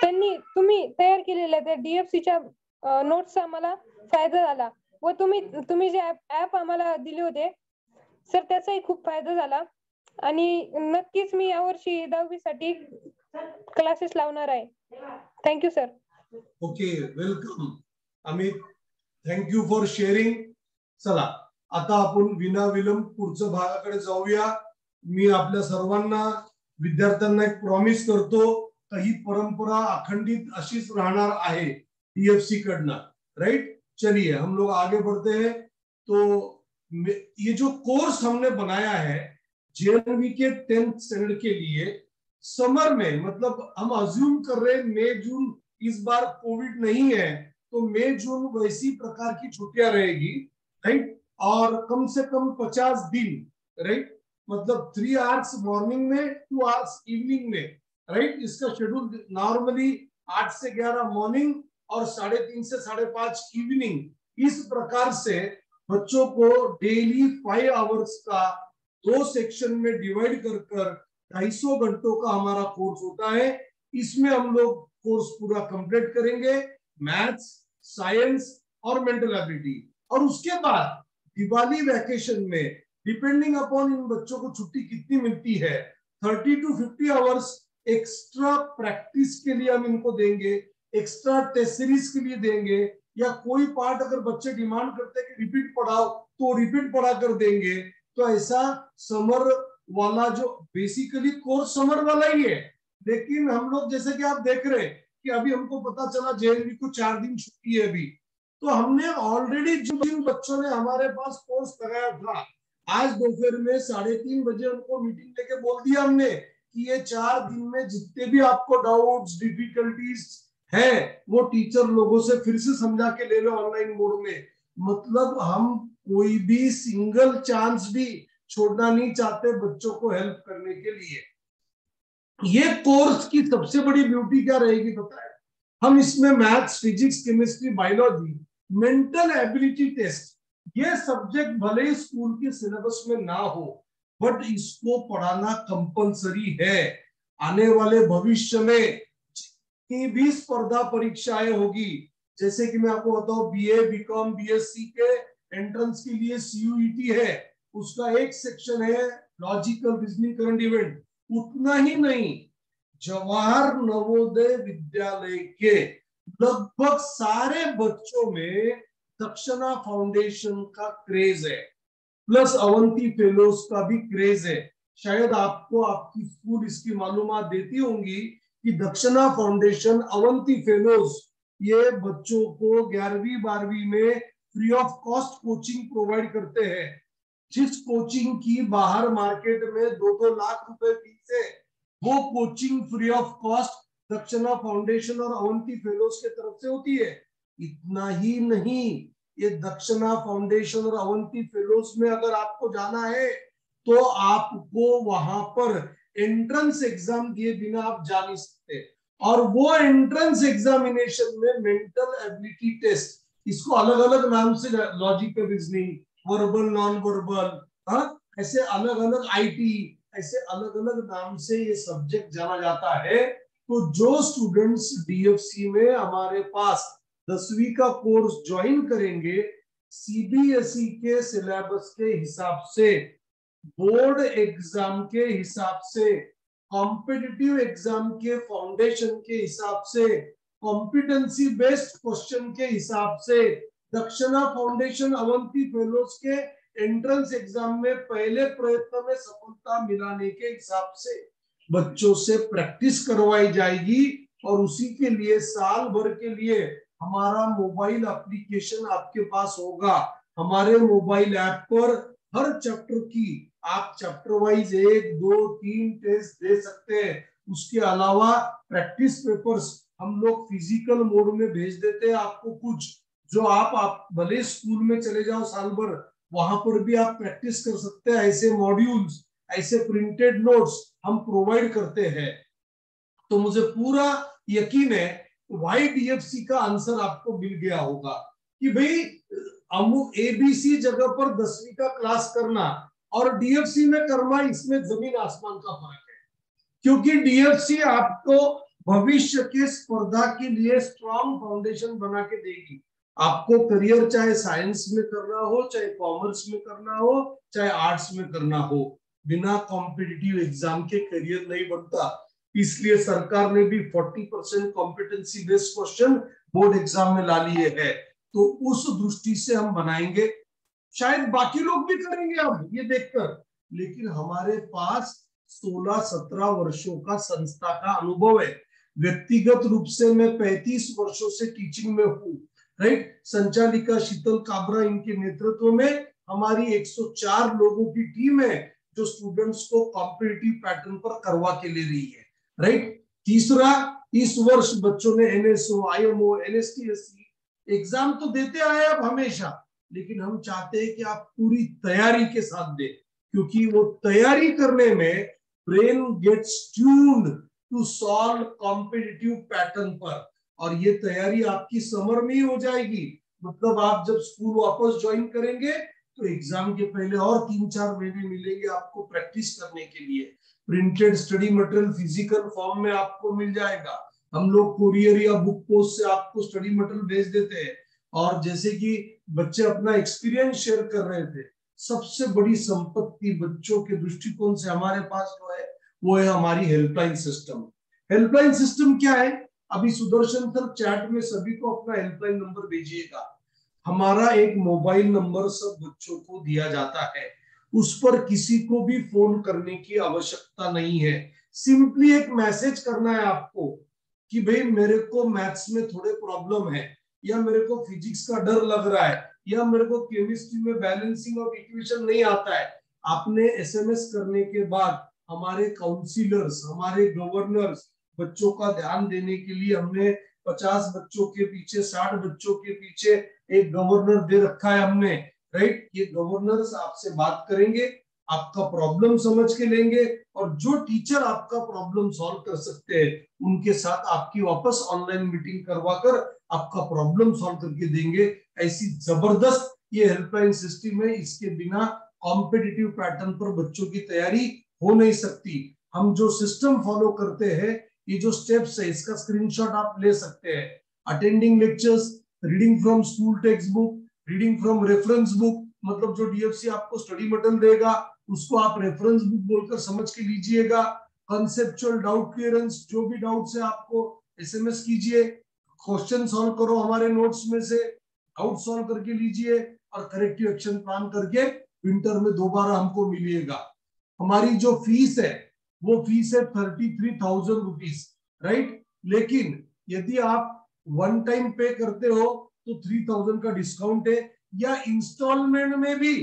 तुम्ही तयार केलेल्या त्या डीएफसीच्या नोट्सचा मला फायदा झाला व तुम्ही जे ऍप आम्हाला दिले होते सर, त्याचाही खूप फायदा झाला. आणि नक्कीच मी यावर्षी 10वी साठी क्लासेस लावणार आहे. Thank you sir. Okay, welcome Amit. Thank you for sharing. चला आता आपण विनाविलंब पुढच्या भागाकडे जाऊया. मी आपल्या सर्वांना, विद्यार्थ्यांना एक प्रॉमिस करतो का ही परंपरा अखंडित अशीच राहणार आहे डीएफसी कडनं. राइट, चलिए हम लोग आगे बढ़ते हैं. तो ये जो कोर्स हमने बनाया है जेएनवी के 10th स्टैंडर्ड के लिए, समर में, मतलब हम अज्यूम कर रहे हैं मई जून, इस बार कोविड नहीं है तो मई जून वैसी प्रकार की छुट्टियां रहेगी. राइट, और कम से कम 50 दिन. राइट, मतलब 3 आवर्स मॉर्निंग में, 2 आवर्स इवनिंग में. राइट, इसका शेड्यूल नॉर्मली 8 से 11 मॉर्निंग और 3:30 से 5:30 इवनिंग. इस प्रकार से बच्चों को डेली 5 आवर्स का 2 सेक्शन में डिवाइड कर 250 घंटों का हमारा कोर्स होता है. इसमें हम लोग कोर्स पूरा कंप्लीट करेंगे, मैथ्स, साइंस और मेंटल एबिलिटी. और उसके बाद दिवाली वैकेशन में, डिपेंडिंग अपॉन इन बच्चों को छुट्टी कितनी मिलती है, 30 to 50 आवर्स एक्स्ट्रा प्रैक्टिस के लिए हम इनको देंगे, एक्स्ट्रा टेस्ट सीरीज के लिए देंगे, या कोई पार्ट अगर बच्चे डिमांड करते हैं कि रिपीट पढ़ाओ तो रिपीट पढ़ा कर देंगे. तो ऐसा समर वाला जो बेसिकली कोर्स समर वाला ही है, लेकिन हम लोग जैसे कि आप देख रहे हैं कि अभी हमको पता चला जेएनवी को 4 दिन छुट्टी है अभी, तो हमने ऑलरेडी जिन बच्चों ने हमारे पास कोर्स लगाया था, आज दोपहर में 3:30 बजे उनको मीटिंग लेके बोल दिया हमने कि ये 4 दिन में जितने भी आपको डाउट्स, डिफिकल्टीज है वो टीचर लोगों से फिर से समझा के ले लो ऑनलाइन मोड में. मतलब हम कोई भी सिंगल चांस भी छोड़ना नहीं चाहते बच्चों को हेल्प करने के लिए. ये कोर्स की सबसे बड़ी ब्यूटी क्या रहेगी पता है? हम इसमें maths, physics, chemistry, biology, mental ability test, ये सब्जेक्ट भले ही स्कूल के सिलेबस में ना हो, बट इसको पढ़ाना कंपलसरी है. आने वाले भविष्य में जितनी भी स्पर्धा परीक्षाएं होगी, जैसे कि मैं आपको बताऊं बीए, बीकॉम, बीएससी के एंट्रेंस के लिए सीयूईटी है, उसका एक सेक्शन है लॉजिकल रीजनिंग करंट इवेंट. उतना ही नहीं, जवाहर नवोदय विद्यालय के लगभग सारे बच्चों में दक्षिणा फाउंडेशन का क्रेज है, प्लस अवंती फेलोज का भी क्रेज है. शायद आपको आपकी स्कूल इसकी मालूमात देती होंगी कि दक्षिणा फाउंडेशन, अवंती फेलोज, ये बच्चों को 11वीं 12वीं में free of cost coaching provide करते हैं. जिस कोचिंग की बाहर मार्केट में 2-2 लाख रुपए फीस है, वो कोचिंग फ्री ऑफ कॉस्ट दक्षिणा फाउंडेशन और अवंती फेलोज के तरफ से होती है. इतना ही नहीं, ये दक्षिणा फाउंडेशन और अवंती फेलोज में अगर आपको जाना है तो आपको वहां पर एंट्रेंस एग्जाम दिए बिना आप जा नहीं सकते। और वो एंट्रेंस एग्जामिनेशन में मेंटल एबिलिटी टेस्ट, इसको अलग अलग नाम से, logical reasoning, verbal, non verbal, ऐसे अलग अलग आईटी, ऐसे अलग अलग नाम से ये सब्जेक्ट जाना जाता है। तो जो स्टूडेंट्स डीएफसी में हमारे पास 10वीं का कोर्स ज्वाइन करेंगे, सीबीएसई के सिलेबस के हिसाब से, बोर्ड एग्जाम के हिसाब से, कॉम्पिटिटिव एग्जाम के फाउंडेशन के हिसाब से, कॉम्पिटेंसी बेस्ड क्वेश्चन के हिसाब से, दक्षिणा फाउंडेशन अवंती फेलोज के एंट्रेंस एग्जाम में पहले प्रयत्न में सफलता मिलाने के हिसाब से बच्चों से प्रैक्टिस करवाई जाएगी। और उसी के लिए साल भर के लिए हमारा मोबाइल एप्लीकेशन आपके पास होगा। हमारे मोबाइल ऐप पर हर चैप्टर की आप चैप्टर वाइज 1, 2, 3 टेस्ट दे सकते हैं। उसके अलावा प्रैक्टिस पेपर्स हम लोग फिजिकल मोड में भेज देते हैं आपको, कुछ जो आप भले स्कूल में चले जाओ साल भर, वहां पर भी आप प्रैक्टिस कर सकते हैं। ऐसे मॉड्यूल्स, ऐसे प्रिंटेड नोट्स हम प्रोवाइड करते हैं। तो मुझे पूरा यकीन है वाई डीएफसी का आंसर आपको मिल गया होगा कि भाई अमुक एबीसी जगह पर 10वीं का क्लास करना और डीएफसी में करना, इसमें जमीन आसमान का फर्क है। क्योंकि डीएफसी आपको भविष्य के स्पर्धा के लिए स्ट्रॉन्ग फाउंडेशन बना के देगी। आपको करियर चाहे साइंस में करना हो, चाहे कॉमर्स में करना हो, चाहे आर्ट्स में करना हो, बिना कॉम्पिटिटिव एग्जाम के करियर नहीं बनता। इसलिए सरकार ने भी 40% competency based question board exam में ला लिए है। तो उस दृष्टि से हम बनाएंगे, शायद बाकी लोग भी करेंगे अब ये देखकर, लेकिन हमारे पास 16-17 वर्षों का संस्था का अनुभव है। व्यक्तिगत रूप से मैं 35 वर्षों से टीचिंग में हूँ, राइट। संचालिका शीतल काबरा, इनके नेतृत्व में हमारी 104 लोगों की टीम है जो स्टूडेंट्स को कॉम्पिटिटिव पैटर्न पर करवा के ले रही है, राइट। तीसरा, इस वर्ष बच्चों ने एनएसओ, आईएमओ, एनएसटीएससी एग्जाम तो देते आए अब हमेशा, लेकिन हम चाहते हैं कि आप पूरी तैयारी के साथ दें, क्योंकि वो तैयारी करने में brain gets tuned to solve competitive pattern पर। और ये तैयारी आपकी समर में ही हो जाएगी। मतलब आप जब स्कूल वापस ज्वाइन करेंगे तो एग्जाम के पहले और 3-4 महीने मिलेंगे आपको प्रैक्टिस करने के लिए। Printed study material physical form में आपको मिल जाएगा। हम लोग कुरियर या बुक पोस्ट से आपको स्टडी मटेरियल भेज देते हैं। और जैसे कि बच्चे अपना एक्सपीरियंस शेयर कर रहे थे, सबसे बड़ी संपत्ति बच्चों के दृष्टिकोण से हमारे पास जो है वो है हमारी हेल्पलाइन सिस्टम। हेल्पलाइन सिस्टम क्या है? अभी सुदर्शन सर चैट में सभी को अपना हेल्पलाइन नंबर भेजिएगा। हमारा एक मोबाइल नंबर सब बच्चों को दिया जाता है, उस पर किसी को भी फोन करने की आवश्यकता नहीं है। सिंपली एक मैसेज करना है आपको कि भाई मेरे को मैथ्स में थोड़े प्रॉब्लम है, या मेरे को फिजिक्स का डर लग रहा है, या मेरे को केमिस्ट्री में बैलेंसिंग ऑफ इक्वेशन नहीं आता है। आपने एसएमएस करने के बाद हमारे काउंसिलर्स, हमारे गवर्नर्स बच्चों का ध्यान देने के लिए हमने 50 बच्चों के पीछे, 60 बच्चों के पीछे एक गवर्नर दे रखा है हमने, राइट। ये गवर्नर्स आपसे बात करेंगे, आपका प्रॉब्लम समझ के लेंगे, और जो टीचर आपका प्रॉब्लम सॉल्व कर सकते हैं उनके साथ आपकी वापस ऑनलाइन मीटिंग करवाकर आपका प्रॉब्लम सॉल्व करके देंगे। ऐसी जबरदस्त ये हेल्पलाइन सिस्टम है, इसके बिना कॉम्पिटिटिव पैटर्न पर बच्चों की तैयारी हो नहीं सकती। हम जो सिस्टम फॉलो करते हैं, ये जो स्टेप्स है, इसका स्क्रीनशॉट आप ले सकते हैं। Attending lectures, reading from school text book, reading from reference book, मतलब जो डीएफसी आपको स्टडी मटेरियल देगा उसको आप रेफरेंस बुक बोलकर समझ के लीजिएगा। कंसेप्चुअल डाउट क्लियरेंस, जो भी डाउट्स है आपको एसएमएस कीजिए, क्वेश्चन सॉल्व करो हमारे नोट्स में से, डाउट सॉल्व करके लीजिए, और करेक्टिव एक्शन प्लान करके विंटर में दोबारा हमको मिलिएगा। हमारी जो फीस है वो फीस है 33,000 रुपीज, राइट। लेकिन यदि आप वन टाइम पे करते हो तो 3,000 का डिस्काउंट है, या इंस्टॉलमेंट में भी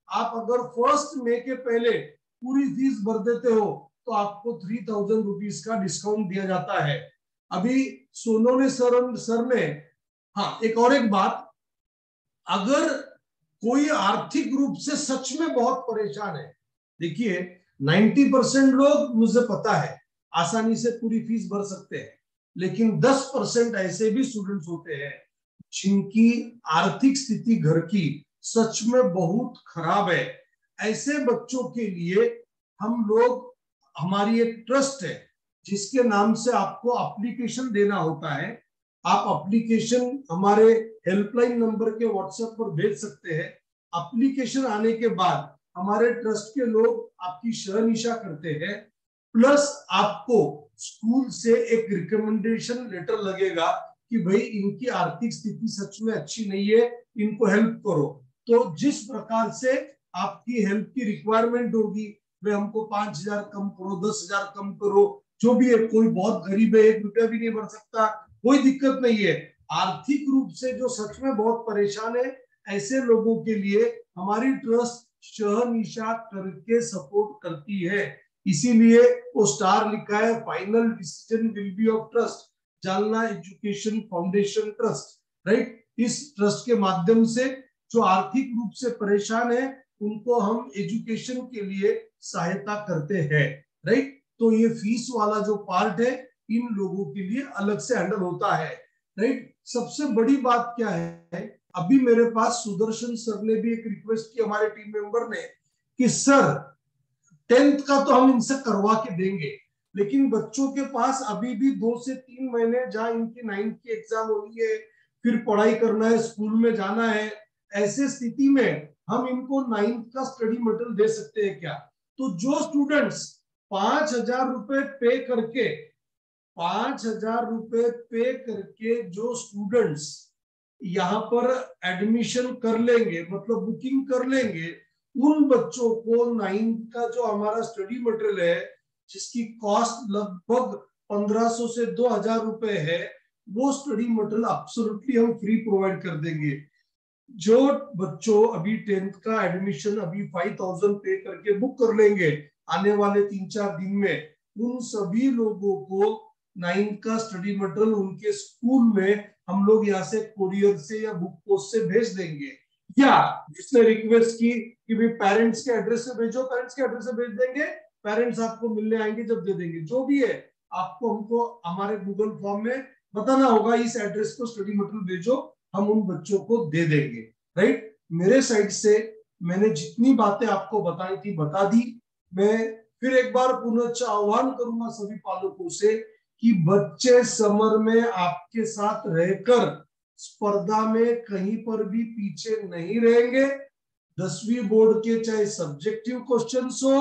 आप अगर 1 मई के पहले पूरी फीस भर देते हो तो आपको 3,000 रुपीज का डिस्काउंट दिया जाता है। अभी सोनोने सर ने, हाँ एक बात, अगर कोई आर्थिक रूप से सच में बहुत परेशान है, देखिए 90% लोग मुझे पता है आसानी से पूरी फीस भर सकते हैं, लेकिन 10% ऐसे भी स्टूडेंट्स होते हैं जिनकी आर्थिक स्थिति घर की सच में बहुत खराब है। ऐसे बच्चों के लिए हम लोग, हमारी एक ट्रस्ट है जिसके नाम से आपको एप्लीकेशन देना होता है। आप एप्लीकेशन हमारे हेल्पलाइन नंबर के व्हाट्सएप पर भेज सकते हैं। एप्लीकेशन आने के बाद हमारे ट्रस्ट के लोग आपकी शहनिशा करते हैं, प्लस आपको स्कूल से एक रिकमेंडेशन लेटर लगेगा कि भाई इनकी आर्थिक स्थिति सच में अच्छी नहीं है, इनको हेल्प करो। तो जिस प्रकार से आपकी हेल्प की रिक्वायरमेंट होगी, वे हमको 5,000 कम करो, 10,000 कम करो, जो भी है, कोई बहुत गरीब है 1 रुपया भी नहीं भर सकता, कोई दिक्कत नहीं है। आर्थिक रूप से जो सच में बहुत परेशान है, ऐसे लोगों के लिए हमारी ट्रस्ट शहनिशा करके सपोर्ट करती है। इसीलिए वो स्टार लिखा है, final decision will be of trust, Jalna education foundation trust, right. इस ट्रस्ट के माध्यम से जो आर्थिक रूप से परेशान है उनको हम एजुकेशन के लिए सहायता करते हैं, राइट। तो ये फीस वाला जो पार्ट है इन लोगों के लिए अलग से हैंडल होता है, राइट। सबसे बड़ी बात क्या है, अभी मेरे पास सुदर्शन सर ने भी एक रिक्वेस्ट की हमारे टीम मेंबर ने कि सर 10th का तो हम इनसे करवा के देंगे, लेकिन बच्चों के पास अभी भी 2 से 3 महीने जहां इनकी 9th की एग्जाम होनी है, फिर पढ़ाई करना है, स्कूल में जाना है, ऐसे स्थिति में हम इनको 9th का स्टडी मटेरियल दे सकते हैं क्या? तो जो स्टूडेंट्स 5,000 रुपए पे करके 5,000 रुपए पे करके जो स्टूडेंट्स यहाँ पर एडमिशन कर लेंगे, मतलब बुकिंग कर लेंगे, उन बच्चों को 9th का जो हमारा स्टडी मटेरियल है जिसकी कॉस्ट लगभग 1,500 से 2,000 रुपए है, वो स्टडी मटेरियल एब्सोल्युटली हम फ्री प्रोवाइड कर देंगे। जो बच्चों अभी 10th का एडमिशन अभी 5,000 पे करके बुक कर लेंगे आने वाले 3-4 दिन में, उन सभी लोगों को 9th का स्टडी मटेरियल उनके स्कूल में हम लोग यहाँ से कोरियर से या बुक पोस्ट से भेज देंगे, या जिसने रिक्वेस्ट की कि भी पेरेंट्स के एड्रेस से भेजो, पेरेंट्स के एड्रेस से भेज देंगे, पेरेंट्स आपको मिलने आएंगे जब दे देंगे। जो भी है आपको हमको हमारे गूगल फॉर्म में बताना होगा, इस एड्रेस को स्टडी मटेरियल भेजो, हम उन बच्चों को दे देंगे, राइट। मेरे साइड से मैंने जितनी बातें आपको बताई थी बता दी। मैं फिर एक बार पुनः आह्वान करूंगा सभी पालकों से कि बच्चे समर में आपके साथ रहकर स्पर्धा में कहीं पर भी पीछे नहीं रहेंगे। 10वीं बोर्ड के चाहे सब्जेक्टिव क्वेश्चंस हो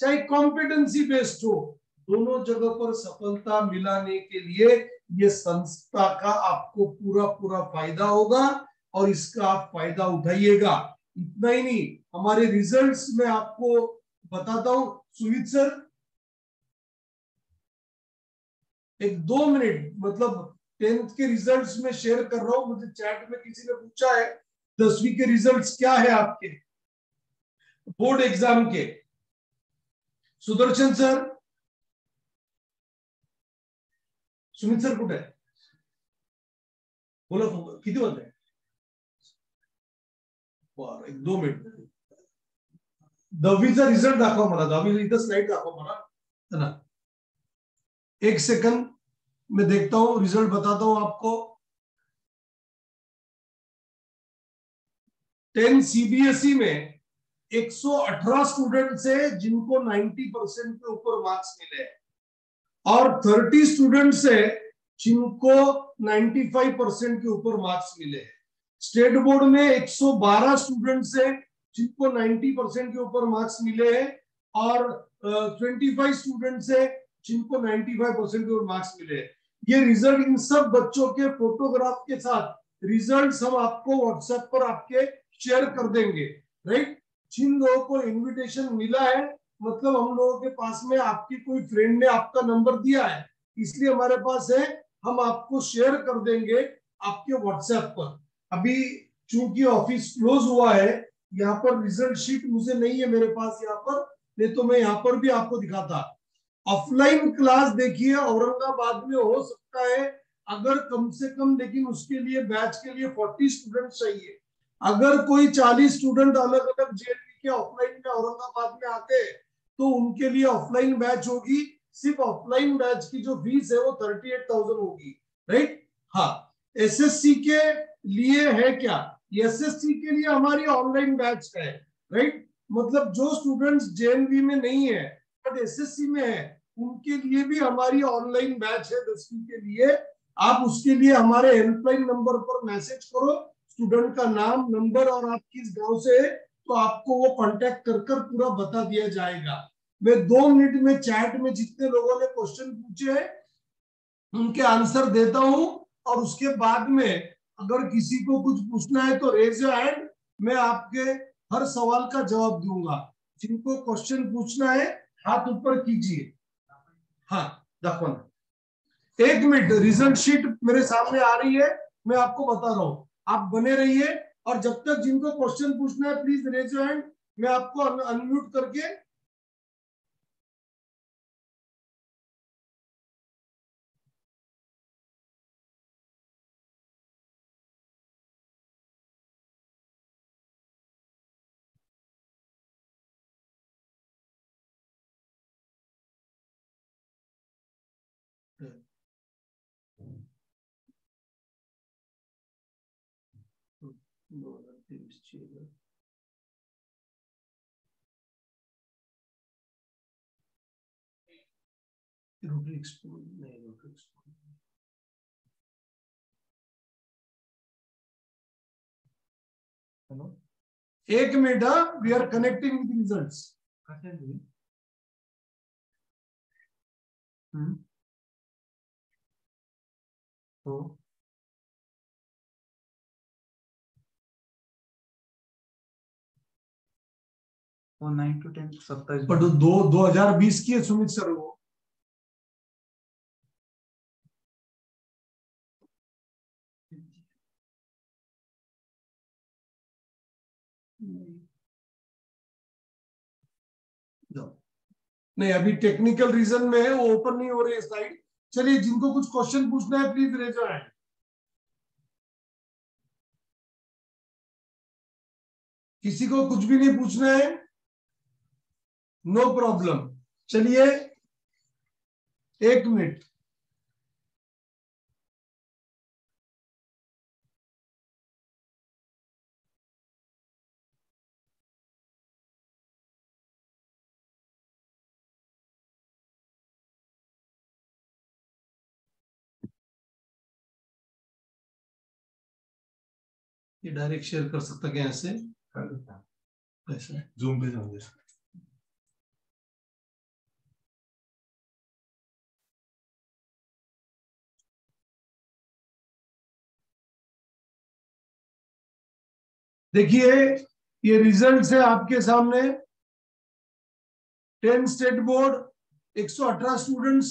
चाहे कॉम्पिटेंसी बेस्ड हो, दोनों जगह पर सफलता मिलाने के लिए ये संस्था का आपको पूरा फायदा होगा और इसका आप फायदा उठाइएगा। इतना ही नहीं, हमारे रिजल्ट्स में आपको बताता हूं। सुमित सर एक 2 मिनट, मतलब 10th के रिजल्ट्स में शेयर कर रहा हूं। मुझे चैट में किसी ने पूछा है 10वीं के रिजल्ट्स क्या है आपके बोर्ड एग्जाम के। सुदर्शन सर, सुमित सर कुठे आहे? बोला किती वाजले? बरं, एक 2 मिनिट 10वीचा रिझल्ट दाखवा मला, 10वी इथं स्लाइड दाखवा मला, है ना। 1 सेकंड मैं देखता हूं, रिजल्ट बताता हूं आपको। 10 सीबीएसई में 118 स्टूडेंट्स है जिनको 90% के ऊपर मार्क्स मिले हैं, और 30 स्टूडेंट्स है जिनको 95% के ऊपर मार्क्स मिले हैं। स्टेट बोर्ड में 112 स्टूडेंट्स है जिनको 90% के ऊपर मार्क्स मिले हैं, और 25 स्टूडेंट्स है जिनको 95% के ऊपर मार्क्स मिले हैं। ये रिजल्ट इन सब बच्चों के फोटोग्राफ के साथ रिजल्ट्स हम आपको व्हाट्सएप पर आपके शेयर कर देंगे, राइट। जिन लोगों को इनविटेशन मिला है, मतलब हम लोगों के पास में आपकी कोई फ्रेंड ने आपका नंबर दिया है, इसलिए हमारे पास है, हम आपको शेयर कर देंगे आपके व्हाट्सएप पर। अभी चूंकि ऑफिस क्लोज हुआ है, यहाँ पर रिजल्ट शीट मुझे नहीं है मेरे पास यहाँ पर, नहीं तो मैं यहाँ पर भी आपको दिखाता। ऑफलाइन क्लास देखिए औरंगाबाद में हो सकता है, अगर कम से कम, लेकिन उसके लिए बैच के लिए 40 स्टूडेंट चाहिए, अगर कोई 40 स्टूडेंट अलग अलग जेएनवी के ऑफलाइन में औरंगाबाद में आते हैं तो उनके लिए ऑफलाइन बैच होगी। सिर्फ ऑफलाइन बैच की जो फीस है वो 38,000 होगी, राइट। हाँ, एसएससी के लिए है क्या, एसएससी के लिए हमारी ऑनलाइन बैच है, राइट। मतलब जो स्टूडेंट्स जेएनवी में नहीं है बट एसएससी में है उनके लिए भी हमारी ऑनलाइन बैच है 10वीं के लिए। आप उसके लिए हमारे हेल्पलाइन नंबर पर मैसेज करो, स्टूडेंट का नाम, नंबर और आप किस गांव से है तो आपको वो कांटेक्ट कर कर पूरा बता दिया जाएगा। मैं 2 मिनट में चैट में जितने लोगों ने क्वेश्चन पूछे हैं उनके आंसर देता हूं और उसके बाद में अगर किसी को कुछ पूछना है तो रेज योर हैंड, मैं आपके हर सवाल का जवाब दूंगा। जिनको क्वेश्चन पूछना है हाथ ऊपर कीजिए। हाँ दाखवा, 1 मिनट, रिजल्ट शीट मेरे सामने आ रही है, मैं आपको बता रहा हूं, आप बने रहिए। और जब तक जिनको क्वेश्चन पूछना है प्लीज रेज योर हैंड, मैं आपको अनम्यूट करके एक मिनट, we are connecting with results. तो वो 9 to 10 27 बट 2020 की है सुमित सर वो। नहीं, अभी टेक्निकल रीजन में है, वो ओपन नहीं हो रही है स्लाइड। चलिए, जिनको कुछ क्वेश्चन पूछना है प्लीज रेज योर हैंड। किसी को कुछ भी नहीं पूछना है, नो प्रॉब्लम। चलिए 1 मिनट, ये डायरेक्ट शेयर कर सकता क्या ऐसे? ऐसे जूम पे जाओगे। देखिए ये रिजल्ट है आपके सामने। 10 state board, 118 students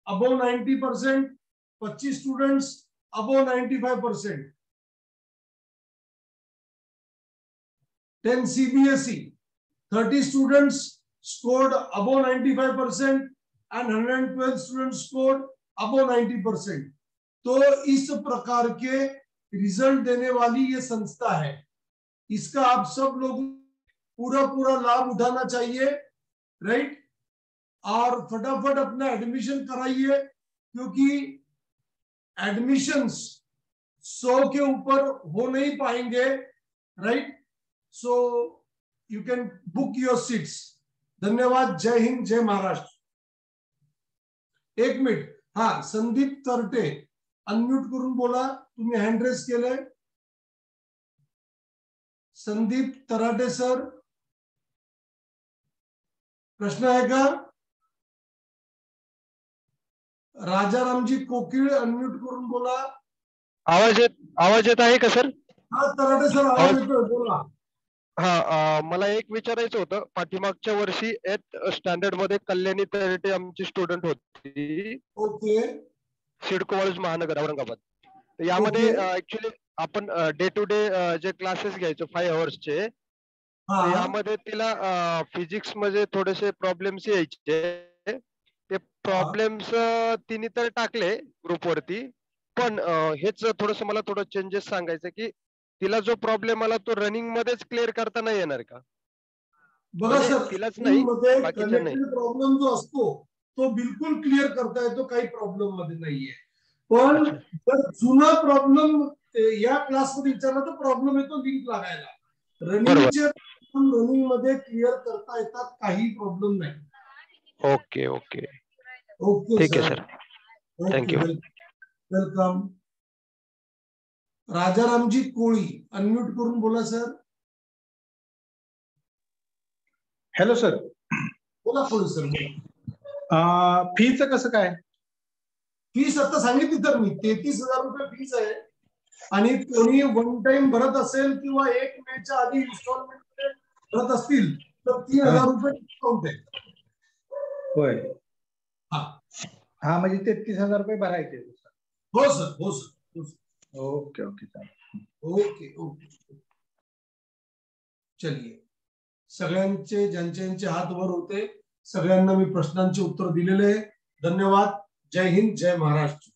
above 90%, 25 students above 95%। 10 CBSE, 30 students scored above 95% and 112 students scored above 90%। तो इस प्रकार के रिजल्ट देने वाली ये संस्था है, इसका आप सब लोग पूरा लाभ उठाना चाहिए, राइट। और फटाफट अपना एडमिशन कराइए क्योंकि एडमिशंस 100 के ऊपर हो नहीं पाएंगे, right. So you can book your seats. धन्यवाद। जय हिंद, जय महाराष्ट्र। 1 मिनिट, हाँ संदीप तरटे अनम्यूट करून बोला, तुम्ही हँड रेस केलंय। संदीप तराटे सर, प्रश्न आहे का? राजारामजी कोकिळ अनम्यूट करून बोला। आवाज येत आहे का सर? हा तराटे सर, आवाज येतोय, बोला। हा, मला एक विचारायचं होतं. पाठीमागच्या वर्षी 8th स्टँडर्ड मध्ये कल्याणी तरटे आमची स्टुडंट होती, ओके, सिडको कॉलेज महानगर औरंगाबाद. तर यामध्ये ऍक्च्युली आपण डे टू डे जे क्लासेस घ्यायचो 5 अवर्सचे, तर यामध्ये तिला फिजिक्स मध्ये थोडेसे प्रॉब्लेम्स यायचे. ते प्रॉब्लेम्स तिने तर टाकले ग्रुपवरती, पण हेच थोडंसं मला थोडं चेंजेस सांगायचं की तिला जो प्रॉब्लेम आला तो रनिंग मध्येच क्लिअर करता नाही येणार का? बघा म्हणजे सर, तिलाच नाही, मध्ये बाकीच्या नाही. कनेक्टेड प्रॉब्लेम जो असतो तो बिलकुल क्लिअर करता येतो, काही प्रॉब्लेम मध्ये नाहीये. पण जर जुना प्रॉब्लेम या क्लासमध्ये विचारला तर प्रॉब्लेम येतो लिंक लागायला. रनिंगचे रनिंग मध्ये क्लिअर करता येतात, काही प्रॉब्लेम नाही. ओके ओके ओके ठीक आहे सर, थँक्यू. वेलकम. राजारामजी कोळी, अनम्यूट करून बोला सर. Hello sir. बोला कोळी सर, बोला. फीचं कसं काय? फीस आता सांगितली तर मी 33,000 रुपये फीस आहे. आणि कोणी वन टाइम भरत असेल किंवा 1 मेच्या आधी इन्स्टॉलमेंट भरत असतील तर 3,000 रुपये डिस्काउंट आहे. होय. हा म्हणजे 33,000 रुपये भरायचे. हो सर, हो सर. ओके ओके चालेल. Okay okay. चलिए, सगळ्यांचे ज्यांचे हात वर होते सगळ्यांना मी प्रश्नांचे उत्तर दिलेले आहे. धन्यवाद. जय हिंद, जय महाराष्ट्र.